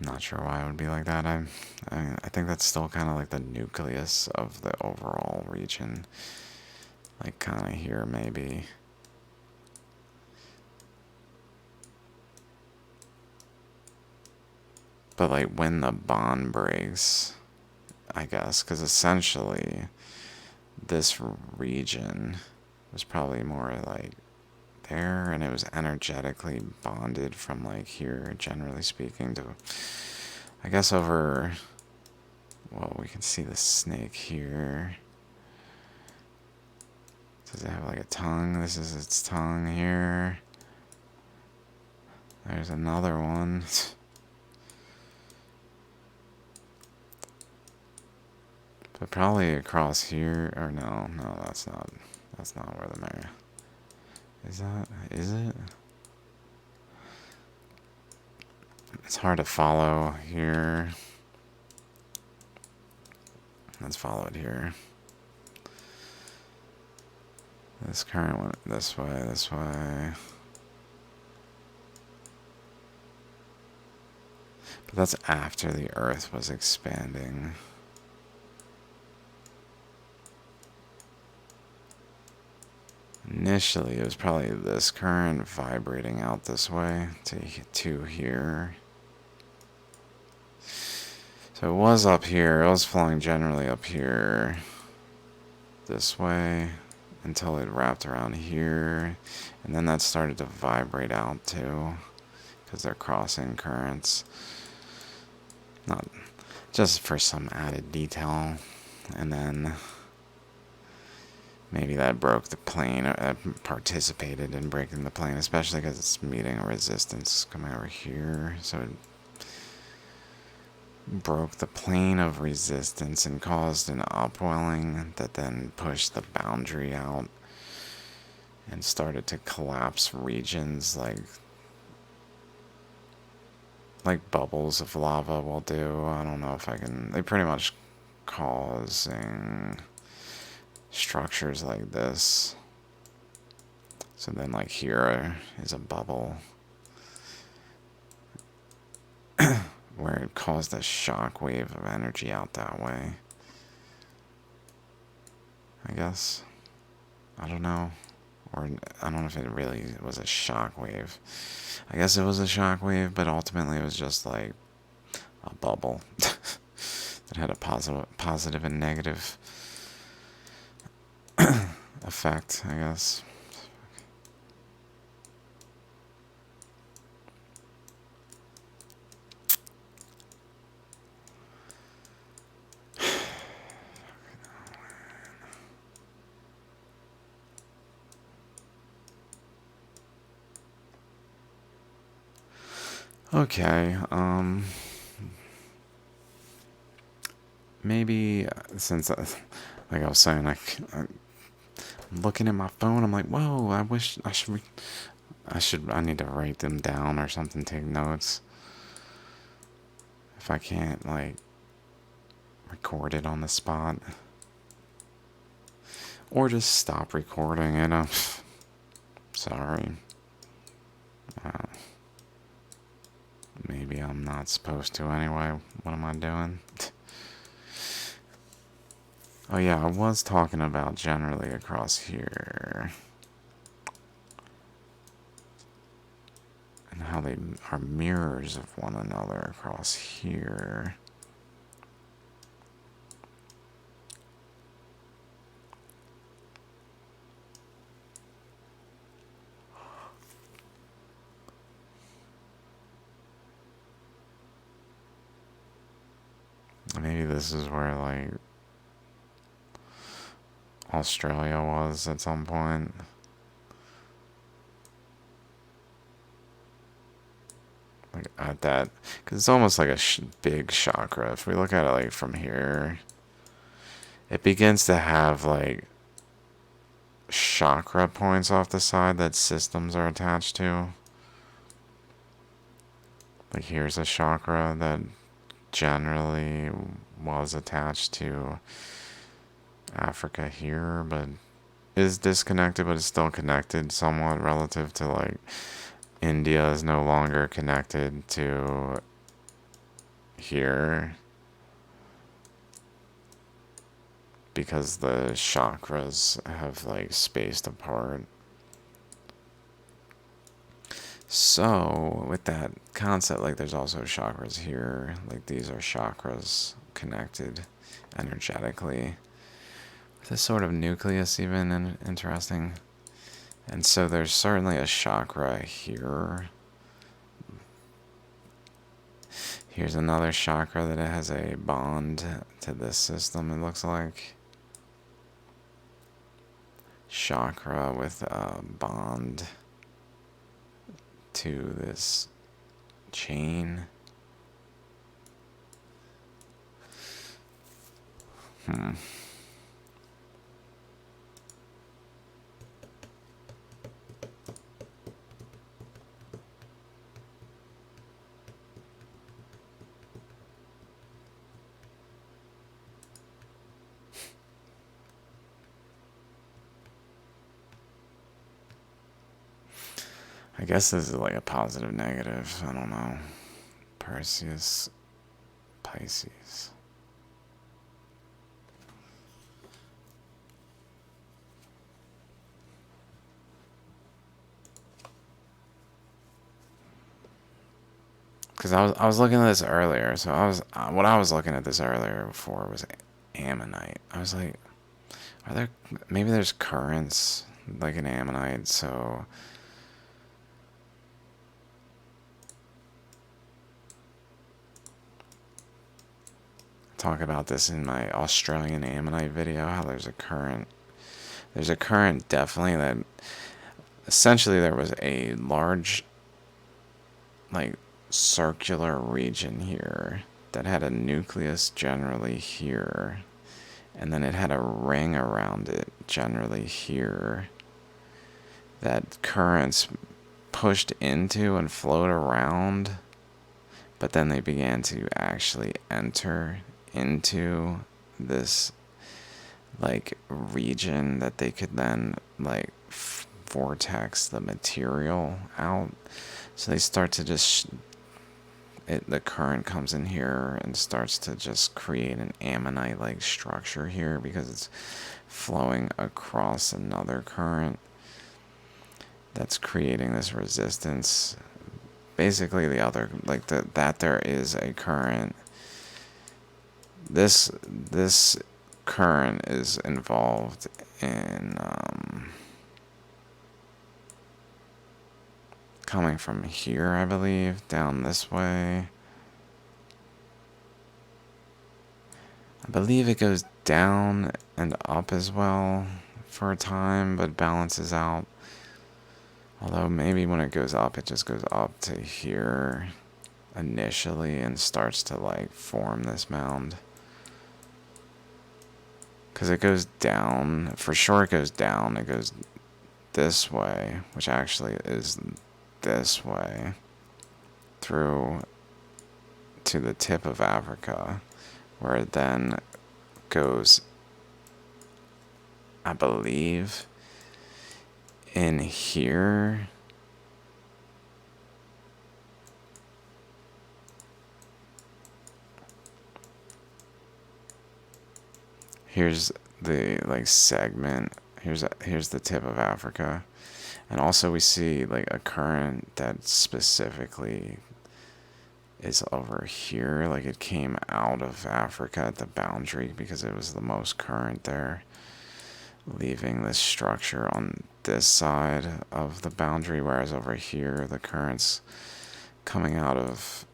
A: I'm not sure why it would be like that. I think that's still kind of like the nucleus of the overall region. Like kind of here maybe. But like when the bond breaks, I guess, because essentially this region was probably more like there, and it was energetically bonded from like here, generally speaking, to, I guess, over, well, we can see the snake here. Does it have like a tongue? This is its tongue here. There's another one. But probably across here, or no, that's not where the Mary. Is it? It's hard to follow here. Let's follow it here. This current went this way, this way. But that's after the Earth was expanding. Initially, it was probably this current vibrating out this way to here. So it was up here. It was flowing generally up here this way until it wrapped around here. And then that started to vibrate out too because they're crossing currents. Not just for some added detail. And then maybe that broke the plane, participated in breaking the plane, especially because it's meeting a resistance coming over here. So it broke the plane of resistance and caused an upwelling that then pushed the boundary out and started to collapse regions like bubbles of lava will do. I don't know if I can. They pretty much causing structures like this. So then like here is a bubble where it caused a shock wave of energy out that way. I guess. I don't know. Or I don't know if it really was a shock wave. I guess it was a shock wave, but ultimately it was just like a bubble that had a positive and negative effect, I guess. Okay, maybe since, like I was saying, I'm looking at my phone, I'm like, whoa, I need to write them down or something, take notes. If I can't, like, record it on the spot. Or just stop recording, you know. Sorry. Maybe I'm not supposed to anyway. What am I doing? Oh yeah, I was talking about generally across here. And how they are mirrors of one another across here. Maybe this is where, like, Australia was at some point. Like, at that. Because it's almost like a big chakra. If we look at it, like, from here, it begins to have, like, chakra points off the side that systems are attached to. Like, here's a chakra that generally was attached to Africa here, but is disconnected, but it's still connected somewhat relative to, like, India is no longer connected to here because the chakras have, like, spaced apart. So, with that concept, like, there's also chakras here. Like, these are chakras connected energetically. This sort of nucleus, even interesting. And so there's certainly a chakra here. Here's another chakra that has a bond to this system, it looks like. Chakra with a bond to this chain. I guess this is like a positive negative. I don't know. Perseus, Pisces. Because I was looking at this earlier, so what I was looking at this earlier for was Ammonite. I was like, are there maybe there's currents like an Ammonite? So talk about this in my Australian Ammonite video. How there's a current. There's a current definitely that essentially there was a large like circular region here that had a nucleus generally here, and then it had a ring around it generally here that currents pushed into and flowed around, but then they began to actually enter into this like region that they could then like vortex the material out. So they start to just the current comes in here and starts to just create an ammonite like structure here because it's flowing across another current that's creating this resistance. Basically the other like that there is a current. This current is involved in coming from here, I believe, down this way. I believe it goes down and up as well for a time, but balances out. Although maybe when it goes up, it just goes up to here initially and starts to like form this mound. Because it goes down, for sure it goes down, it goes this way, which actually is this way, through to the tip of Africa, where it then goes, I believe, in here. Here's the like segment. Here's the tip of Africa. And also we see like a current that specifically is over here. Like it came out of Africa at the boundary because it was the most current there, leaving this structure on this side of the boundary, whereas over here the currents coming out of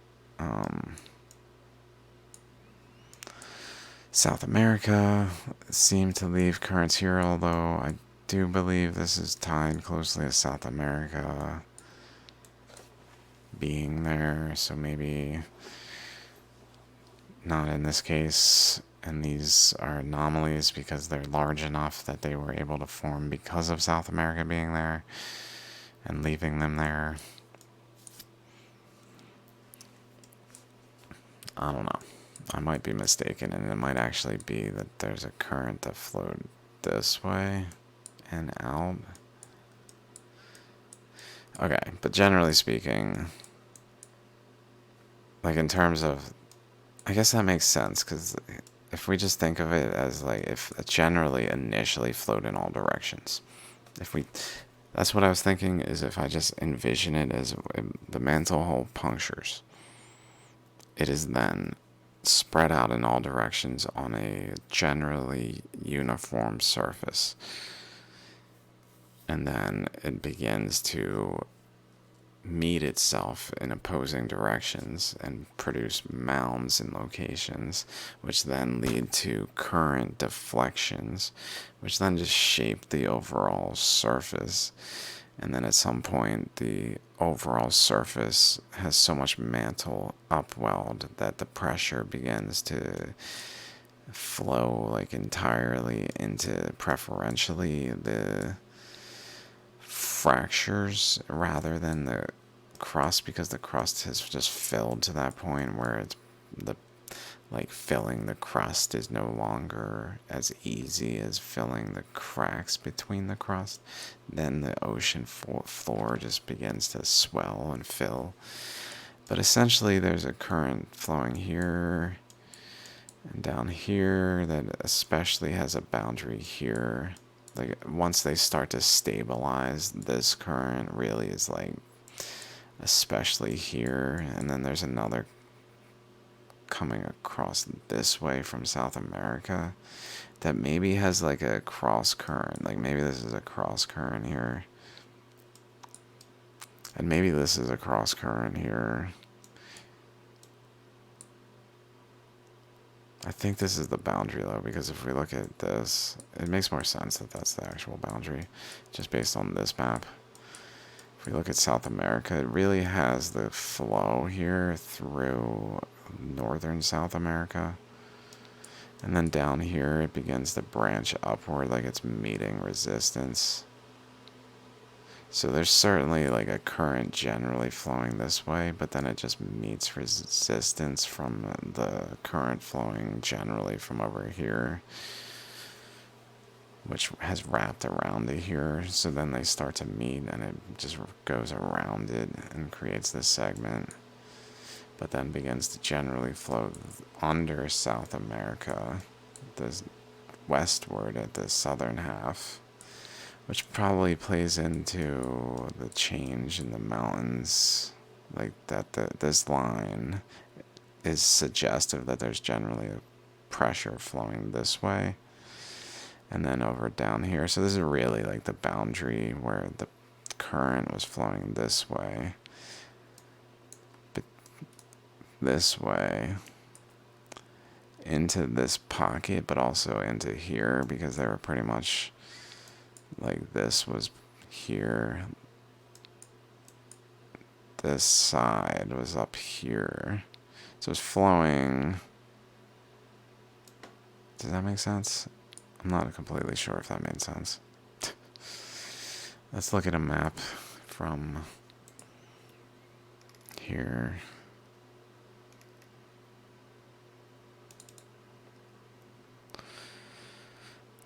A: South America seem to leave currents here, although I do believe this is tied closely to South America being there, so maybe not in this case. And these are anomalies because they're large enough that they were able to form because of South America being there and leaving them there. I don't know. I might be mistaken, and it might actually be that there's a current that flowed this way and out. Okay, but generally speaking, like in terms of, I guess that makes sense, because if we just think of it as like if it generally initially flowed in all directions, that's what I was thinking, is if I just envision it as the mantle hole punctures, it is then spread out in all directions on a generally uniform surface. And then it begins to meet itself in opposing directions and produce mounds in locations, which then lead to current deflections, which then just shape the overall surface. And then at some point, the overall surface has so much mantle upwelled that the pressure begins to flow like entirely into preferentially the fractures rather than the crust, because the crust has just filled to that point where it's like filling the crust is no longer as easy as filling the cracks between the crust, then the ocean floor just begins to swell and fill. But essentially, there's a current flowing here and down here that especially has a boundary here. Like, once they start to stabilize, this current really is like, especially here. And then there's another coming across this way from South America that maybe has like a cross current. Like, maybe this is a cross current here. And maybe this is a cross current here. I think this is the boundary though, because if we look at this, it makes more sense that that's the actual boundary, just based on this map. If we look at South America, it really has the flow here through northern South America. And then down here, it begins to branch upward like it's meeting resistance. So there's certainly like a current generally flowing this way, but then it just meets resistance from the current flowing generally from over here, which has wrapped around it here. So then they start to meet and it just goes around it and creates this segment, but then begins to generally flow under South America, this westward at the southern half, which probably plays into the change in the mountains, like that this line is suggestive that there's generally a pressure flowing this way and then over down here. So this is really like the boundary where the current was flowing this way, but this way into this pocket, but also into here, because they were pretty much like this was here, this side was up here, so it's flowing. Does that make sense? I'm not completely sure if that made sense. Let's look at a map from here.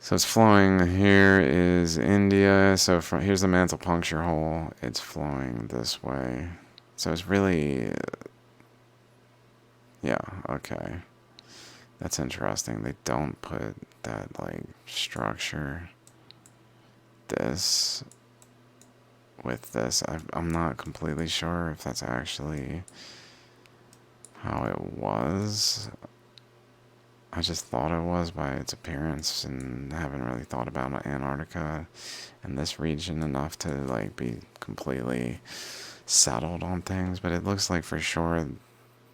A: So it's flowing, here is India, so from here's the mantle puncture hole, it's flowing this way. So it's really, yeah, okay. That's interesting. They don't put that like structure, this with this. I'm not completely sure if that's actually how it was. I just thought it was by its appearance, and haven't really thought about Antarctica and this region enough to like be completely settled on things. But it looks like for sure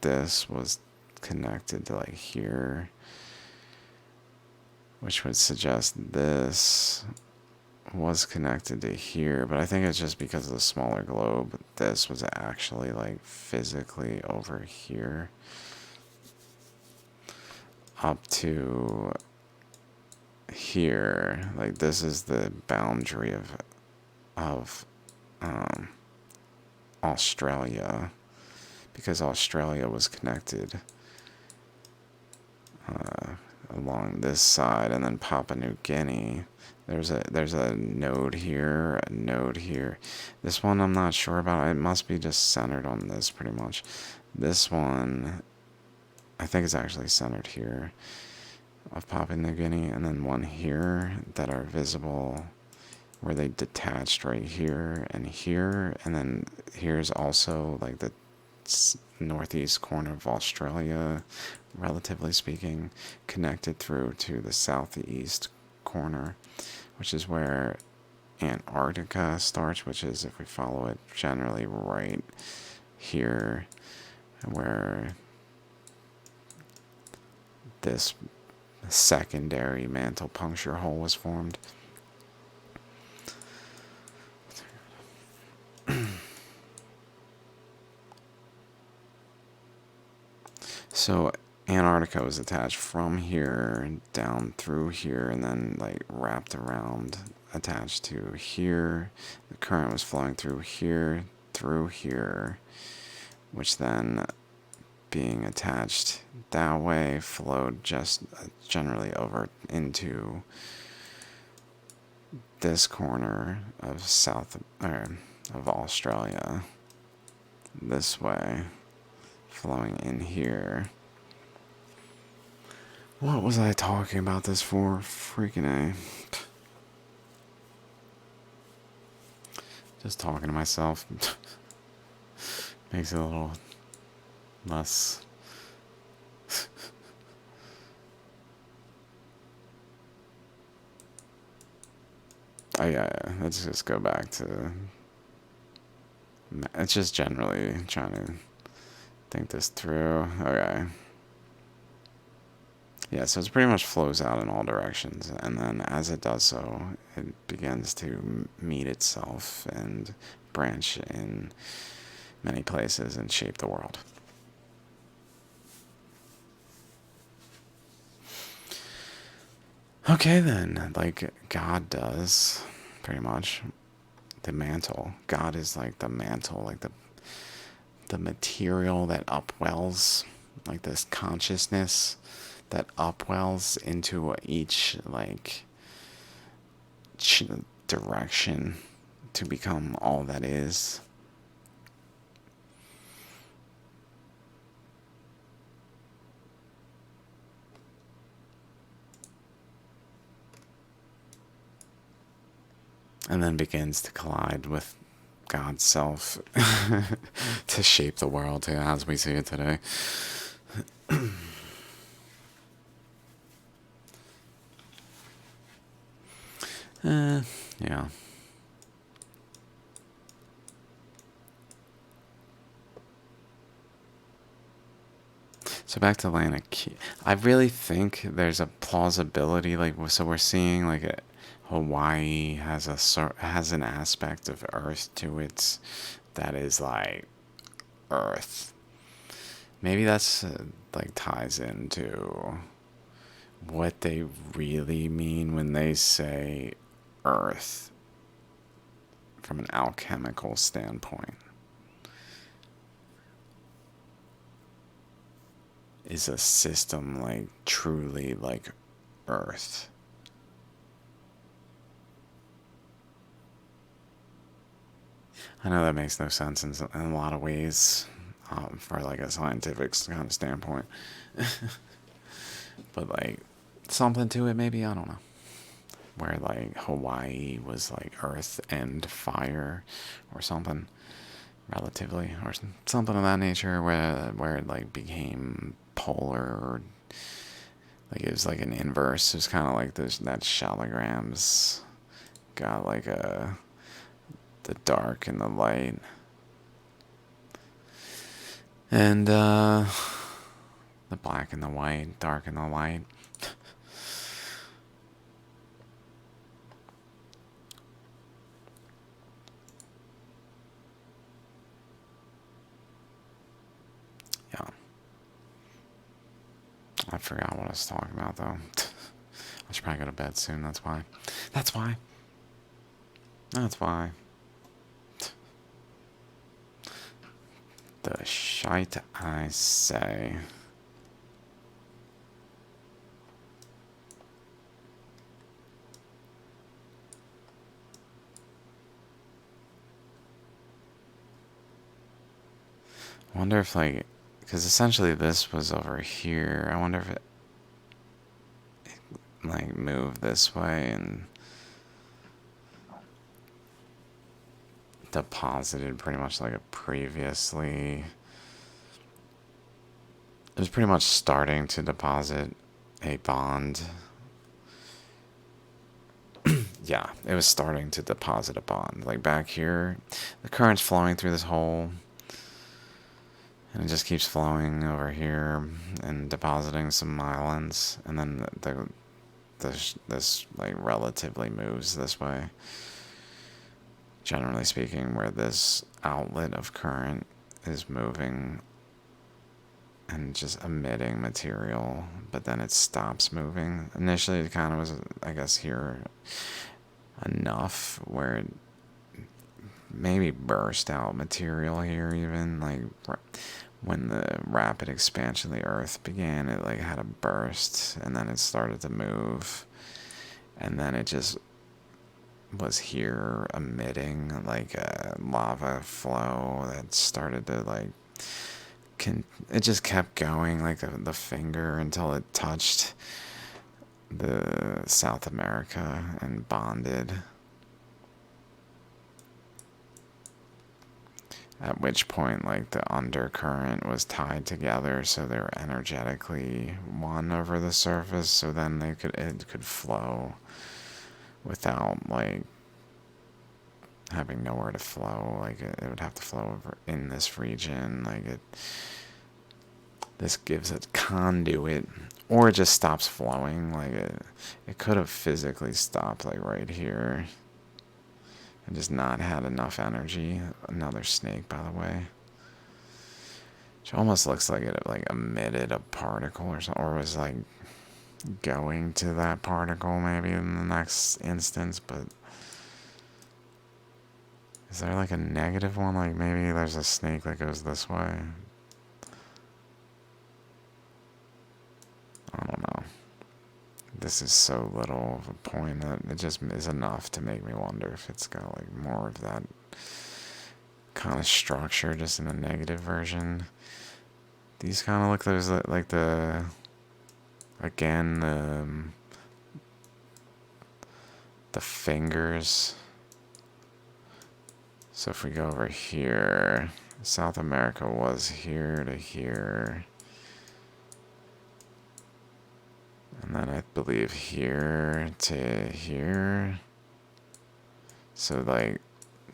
A: this was connected to like here, which would suggest this was connected to here. But I think it's just because of the smaller globe, this was actually like physically over here up to here. Like this is the boundary of Australia, because Australia was connected along this side, and then Papua New Guinea. There's a node here, a node here. This one I'm not sure about. It must be just centered on this pretty much. This one, I think it's actually centered here of Papua New Guinea, and then one here that are visible where they detached right here, and then here's also like the northeast corner of Australia, relatively speaking, connected through to the southeast corner, which is where Antarctica starts, which is, if we follow it, generally right here, where this secondary mantle puncture hole was formed. So Antarctica was attached from here down through here, and then like wrapped around, attached to here. The current was flowing through here, which then being attached that way flowed just generally over into this corner of of Australia, this way, flowing in here. What was I talking about this for? Freaking A. Just talking to myself makes it a little less. Oh yeah, let's just go back to. It's just generally trying to think this through. Okay. Yeah, so it pretty much flows out in all directions, and then as it does so, it begins to meet itself and branch in many places and shape the world. Okay, then, like God does, pretty much, the mantle. God is like the mantle, like the material that upwells, like this consciousness that upwells into each like direction to become all that is. And then begins to collide with God's self to shape the world as we see it today. Yeah. So back to Atlantic. I really think there's a plausibility, like so we're seeing like Hawaii has has an aspect of Earth to it that is like Earth. Maybe that's like ties into what they really mean when they say Earth from an alchemical standpoint. Is a system like truly like Earth? I know that makes no sense in a lot of ways for like a scientific kind of standpoint, but like something to it maybe, I don't know. Where like Hawaii was like Earth and fire or something relatively, or something of that nature, where it like became polar, or like it was like an inverse. It was kind of like that Shallograms got like the dark and the light, and the black and the white, dark and the light. Yeah. I forgot what I was talking about though. I should probably go to bed soon. That's why. That's why. That's why. The shite I say. I wonder if like, because essentially this was over here. I wonder if it like moved this way and deposited pretty much like a previously. It was pretty much starting to deposit a bond. Yeah, it was starting to deposit a bond. Like back here, the current's flowing through this hole. And it just keeps flowing over here and depositing some islands. And then this like relatively moves this way. Generally speaking, where this outlet of current is moving and just emitting material, but then it stops moving. Initially, it kind of was, I guess, here enough where it maybe burst out material here even, like when the rapid expansion of the Earth began, it like had a burst and then it started to move, and then it just was here emitting like a lava flow that started to like it just kept going like the finger until it touched the South America and bonded. At which point, like, the undercurrent was tied together, so they were energetically one over the surface. So then it could flow without like having nowhere to flow. Like it would have to flow over in this region. Like this gives it conduit, or it just stops flowing. Like it could have physically stopped like right here and just not had enough energy. Another snake, by the way. Which almost looks like it like emitted a particle or something, or was like going to that particle maybe in the next instance. But is there like a negative one? Like maybe there's a snake that goes this way. I don't know. This is so little of a point that it just is enough to make me wonder if it's got like more of that kind of structure just in a negative version. These kind of look like the again the fingers. So if we go over here, South America was here to here. And then I believe here to here. So like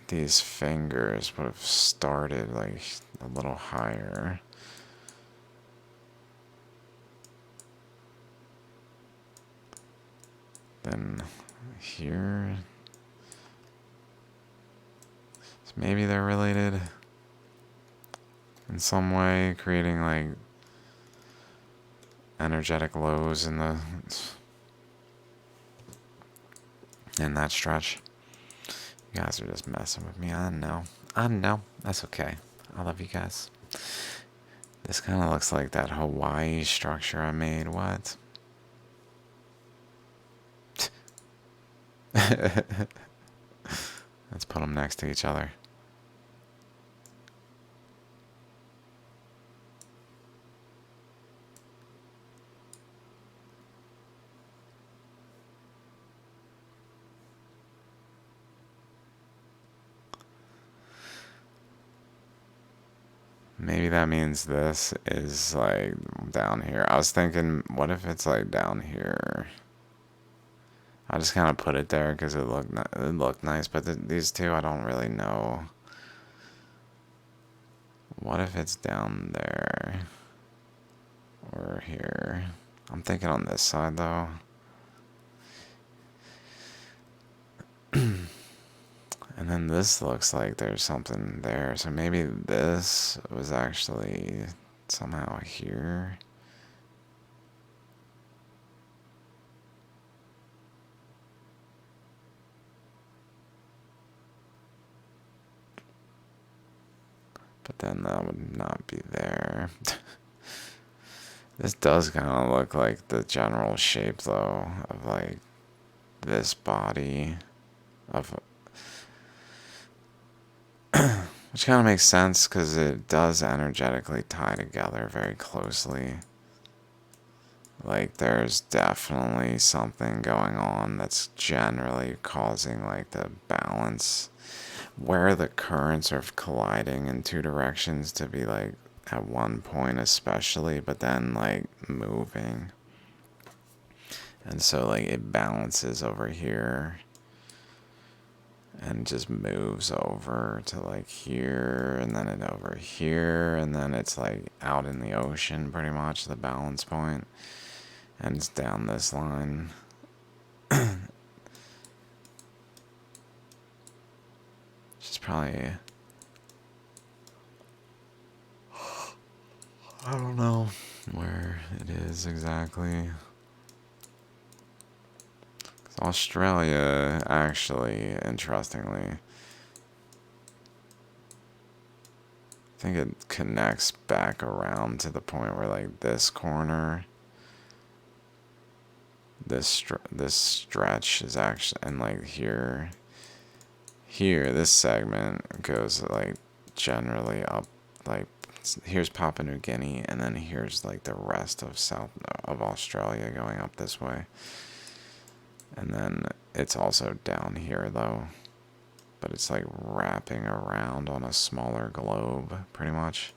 A: these fingers would have started like a little higher. Then here. So maybe they're related in some way, creating like energetic lows in that stretch. You guys are just messing with me. I know. That's okay. I love you guys. This kind of looks like that Hawaii structure I made. What? Let's put them next to each other. Maybe that means this is like down here. I was thinking, what if it's like down here? I just kind of put it there because it looked nice, but these two I don't really know. What if it's down there or here? I'm thinking on this side though. And then this looks like there's something there. So maybe this was actually somehow here. But then that would not be there. This does kind of look like the general shape though of like this body of which kind of makes sense because it does energetically tie together very closely. Like there's definitely something going on that's generally causing like the balance where the currents are colliding in two directions to be like at one point especially, but then like moving. And so like it balances over here and just moves over to like here and then it over here and then it's like out in the ocean pretty much, the balance point, and it's down this line. Which is probably, I don't know where it is exactly. Australia, actually, interestingly, think it connects back around to the point where like this corner, this stretch is actually, and like here, this segment goes like generally up, like here's Papua New Guinea, and then here's like the rest of south of Australia going up this way. And then it's also down here though, but it's like wrapping around on a smaller globe pretty much.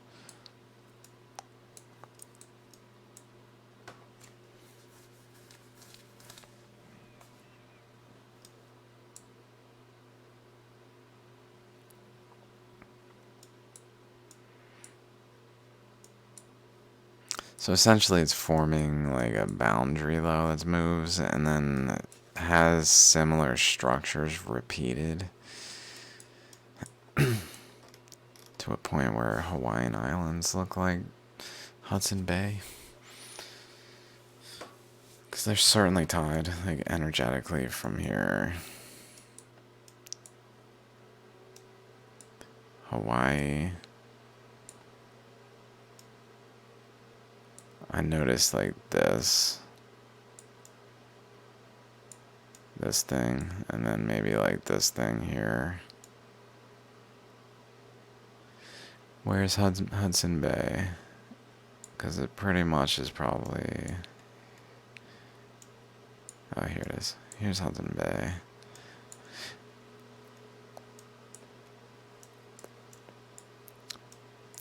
A: So essentially it's forming like a boundary though that moves and then has similar structures repeated to a point where Hawaiian Islands look like Hudson Bay. Because they're certainly tied like energetically from here. Hawaii. I noticed like this thing, and then maybe like this thing here. Where's Hudson Bay? Because it pretty much is probably... Oh, here it is. Here's Hudson Bay.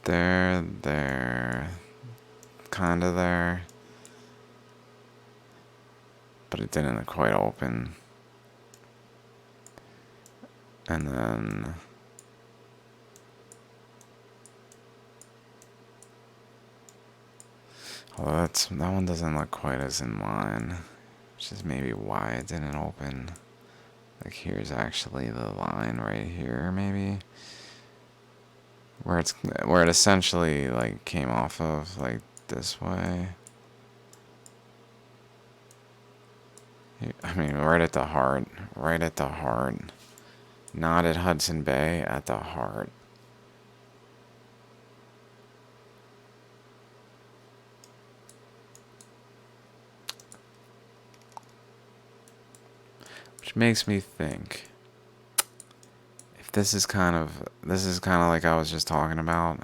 A: There. Kinda there. But it didn't quite open. And then... Although that one doesn't look quite as in line. Which is maybe why it didn't open. Like here's actually the line right here, maybe. Where it essentially like came off of, like this way. I mean, right at the heart. Not at Hudson Bay, at the heart. Which makes me think, if this is kind of like I was just talking about.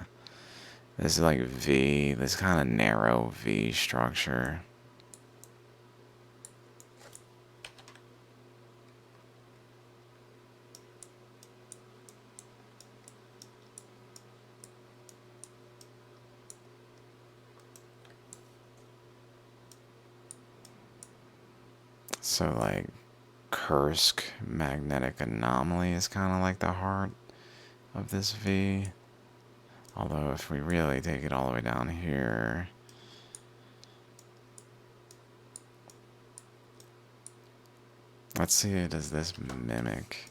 A: This is like V, this kind of narrow V structure. So like Kursk magnetic anomaly is kind of like the heart of this V. Although if we really take it all the way down here, let's see, does this mimic?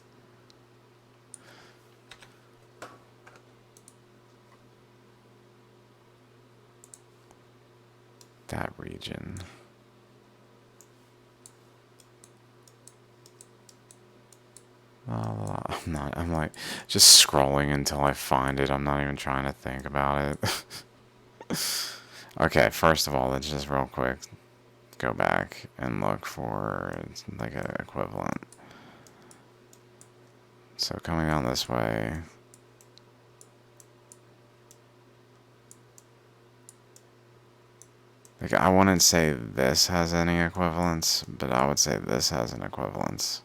A: That region. I'm like just scrolling until I find it. I'm not even trying to think about it. Okay, first of all, let's just real quick go back and look for like an equivalent. So coming down this way. Like I wouldn't say this has any equivalence, but I would say this has an equivalence.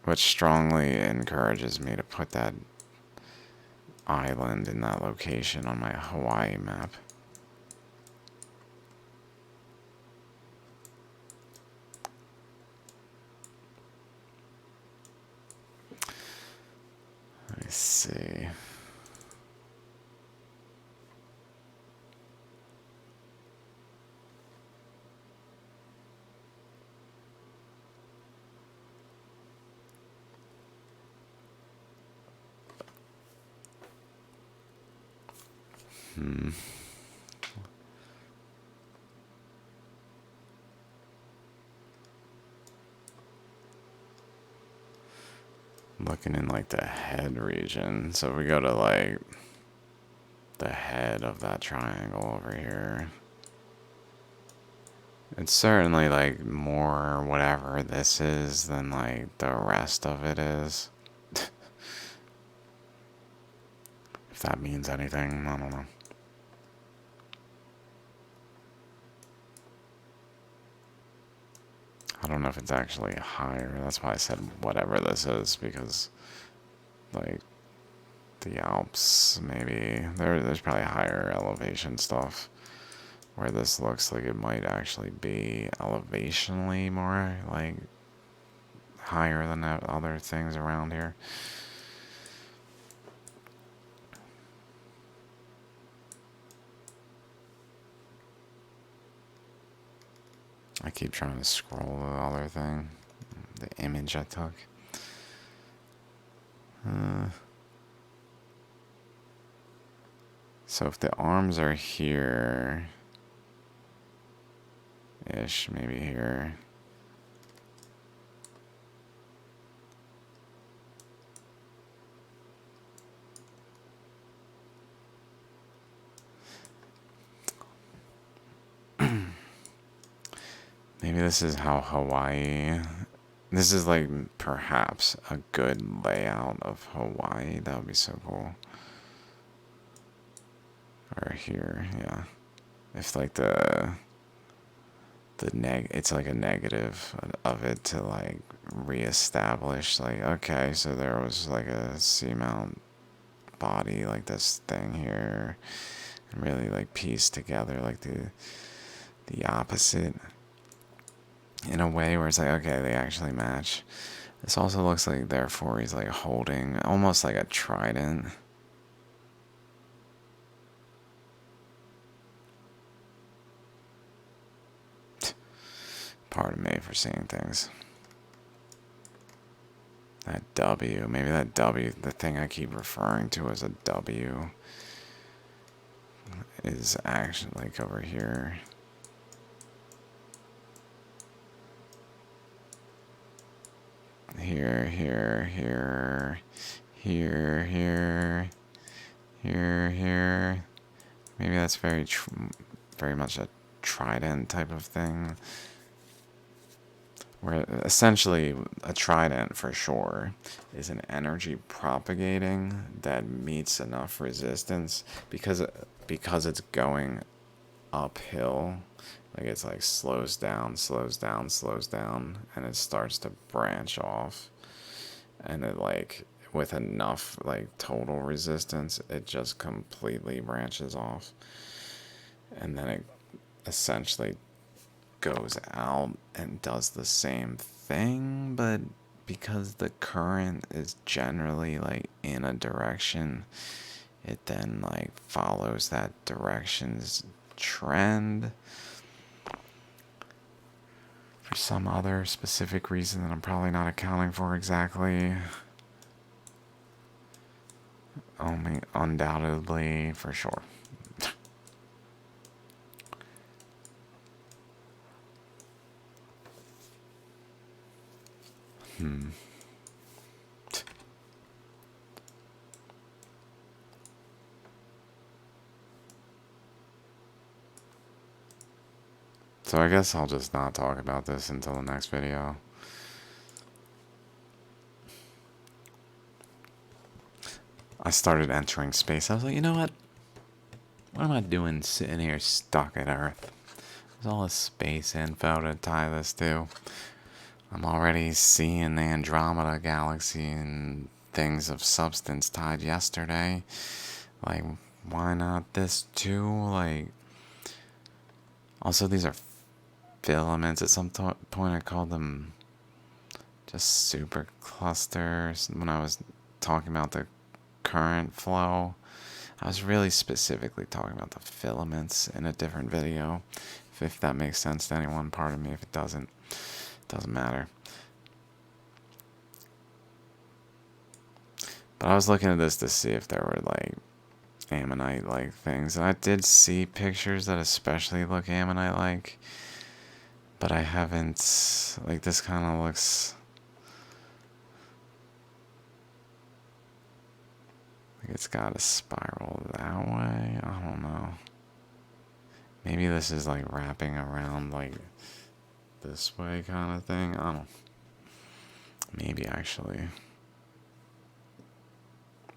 A: Which strongly encourages me to put that island in that location on my Hawaii map. Let me see. looking in like the head region. So if we go to like the head of that triangle over here, it's certainly like more whatever this is than like the rest of it is. If that means anything, I don't know. I don't know if it's actually higher. That's why I said whatever this is, because like the Alps, maybe there's probably higher elevation stuff where this looks like it might actually be elevationally more like higher than other things around here. I keep trying to scroll the other thing, the image I took. So if the arms are here, ish, maybe here. Maybe this is how Hawaii, this is like perhaps a good layout of Hawaii. That would be so cool. Or here, yeah. If like it's like a negative of it to like reestablish like, okay, so there was like a seamount body like this thing here, and really like piece together like the opposite in a way where it's like, okay, they actually match. This also looks like therefore he's like holding almost like a trident. Pardon me for seeing things. That W, maybe that W, the thing I keep referring to as a W, is actually like over here. Here, here, here, here, here, here, here. Maybe that's very much a trident type of thing. Where essentially a trident for sure is an energy propagating that meets enough resistance because it's going uphill. Like it's like slows down, slows down, slows down, and it starts to branch off. And it like with enough like total resistance, it just completely branches off. And then it essentially goes out and does the same thing, but because the current is generally like in a direction, it then like follows that direction's trend for some other specific reason that I'm probably not accounting for exactly. Only undoubtedly for sure. So I guess I'll just not talk about this until the next video. I started entering space. I was like, you know what? What am I doing sitting here stuck at Earth? There's all this space info to tie this to. I'm already seeing the Andromeda galaxy and things of substance tied yesterday. Like, why not this too? Like, also these are filaments. At some point I called them just superclusters when I was talking about the current flow. I was really specifically talking about the filaments in a different video. If that makes sense to anyone, pardon me. If it doesn't matter. But I was looking at this to see if there were like ammonite-like things, and I did see pictures that especially look ammonite-like, but I haven't. Like, this kind of looks Like it's got to spiral that way. I don't know. Maybe this is like wrapping around like this way kind of thing. I don't. Maybe actually.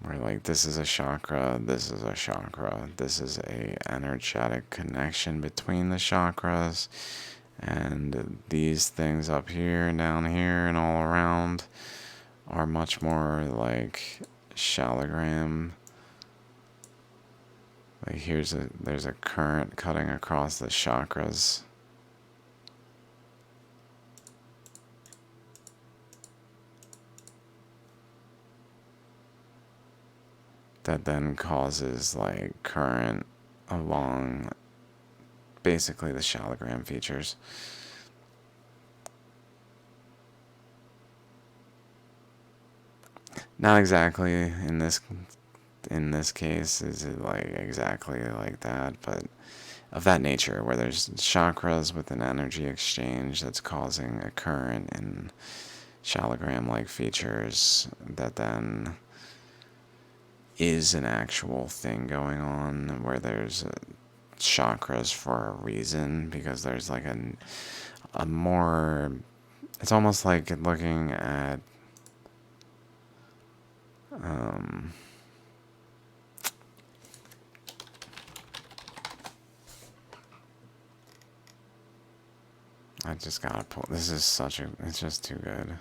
A: Where like this is a chakra, this is a chakra, this is a energetic connection between the chakras, and these things up here and down here and all around are much more like shallogram. Like there's a current cutting across the chakras. That then causes like current along basically the shallogram features. Not exactly in this case is it like exactly like that, but of that nature where there's chakras with an energy exchange that's causing a current and shallogram like features that then is an actual thing going on where there's chakras for a reason, because there's like a more, it's almost like looking at I just gotta pull, this is such a, it's just too good.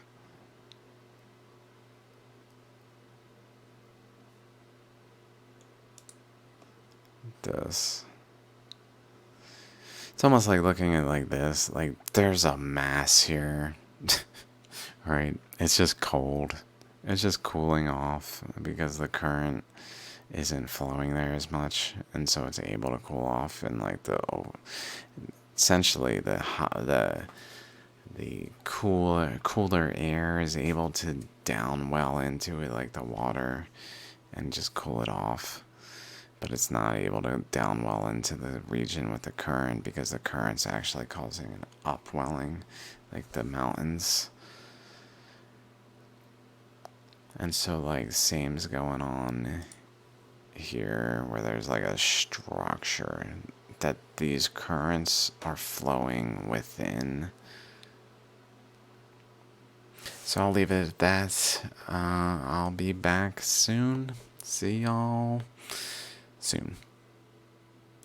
A: This, it's almost like looking at like this, like there's a mass here. Right, it's just cold, it's just cooling off because the current isn't flowing there as much, and so it's able to cool off, and like essentially the cooler air is able to down well into it like the water and just cool it off, but it's not able to down well into the region with the current because the current's actually causing an upwelling like the mountains. And so like same's going on here where there's like a structure that these currents are flowing within. So I'll leave it at that. I'll be back soon. See y'all soon.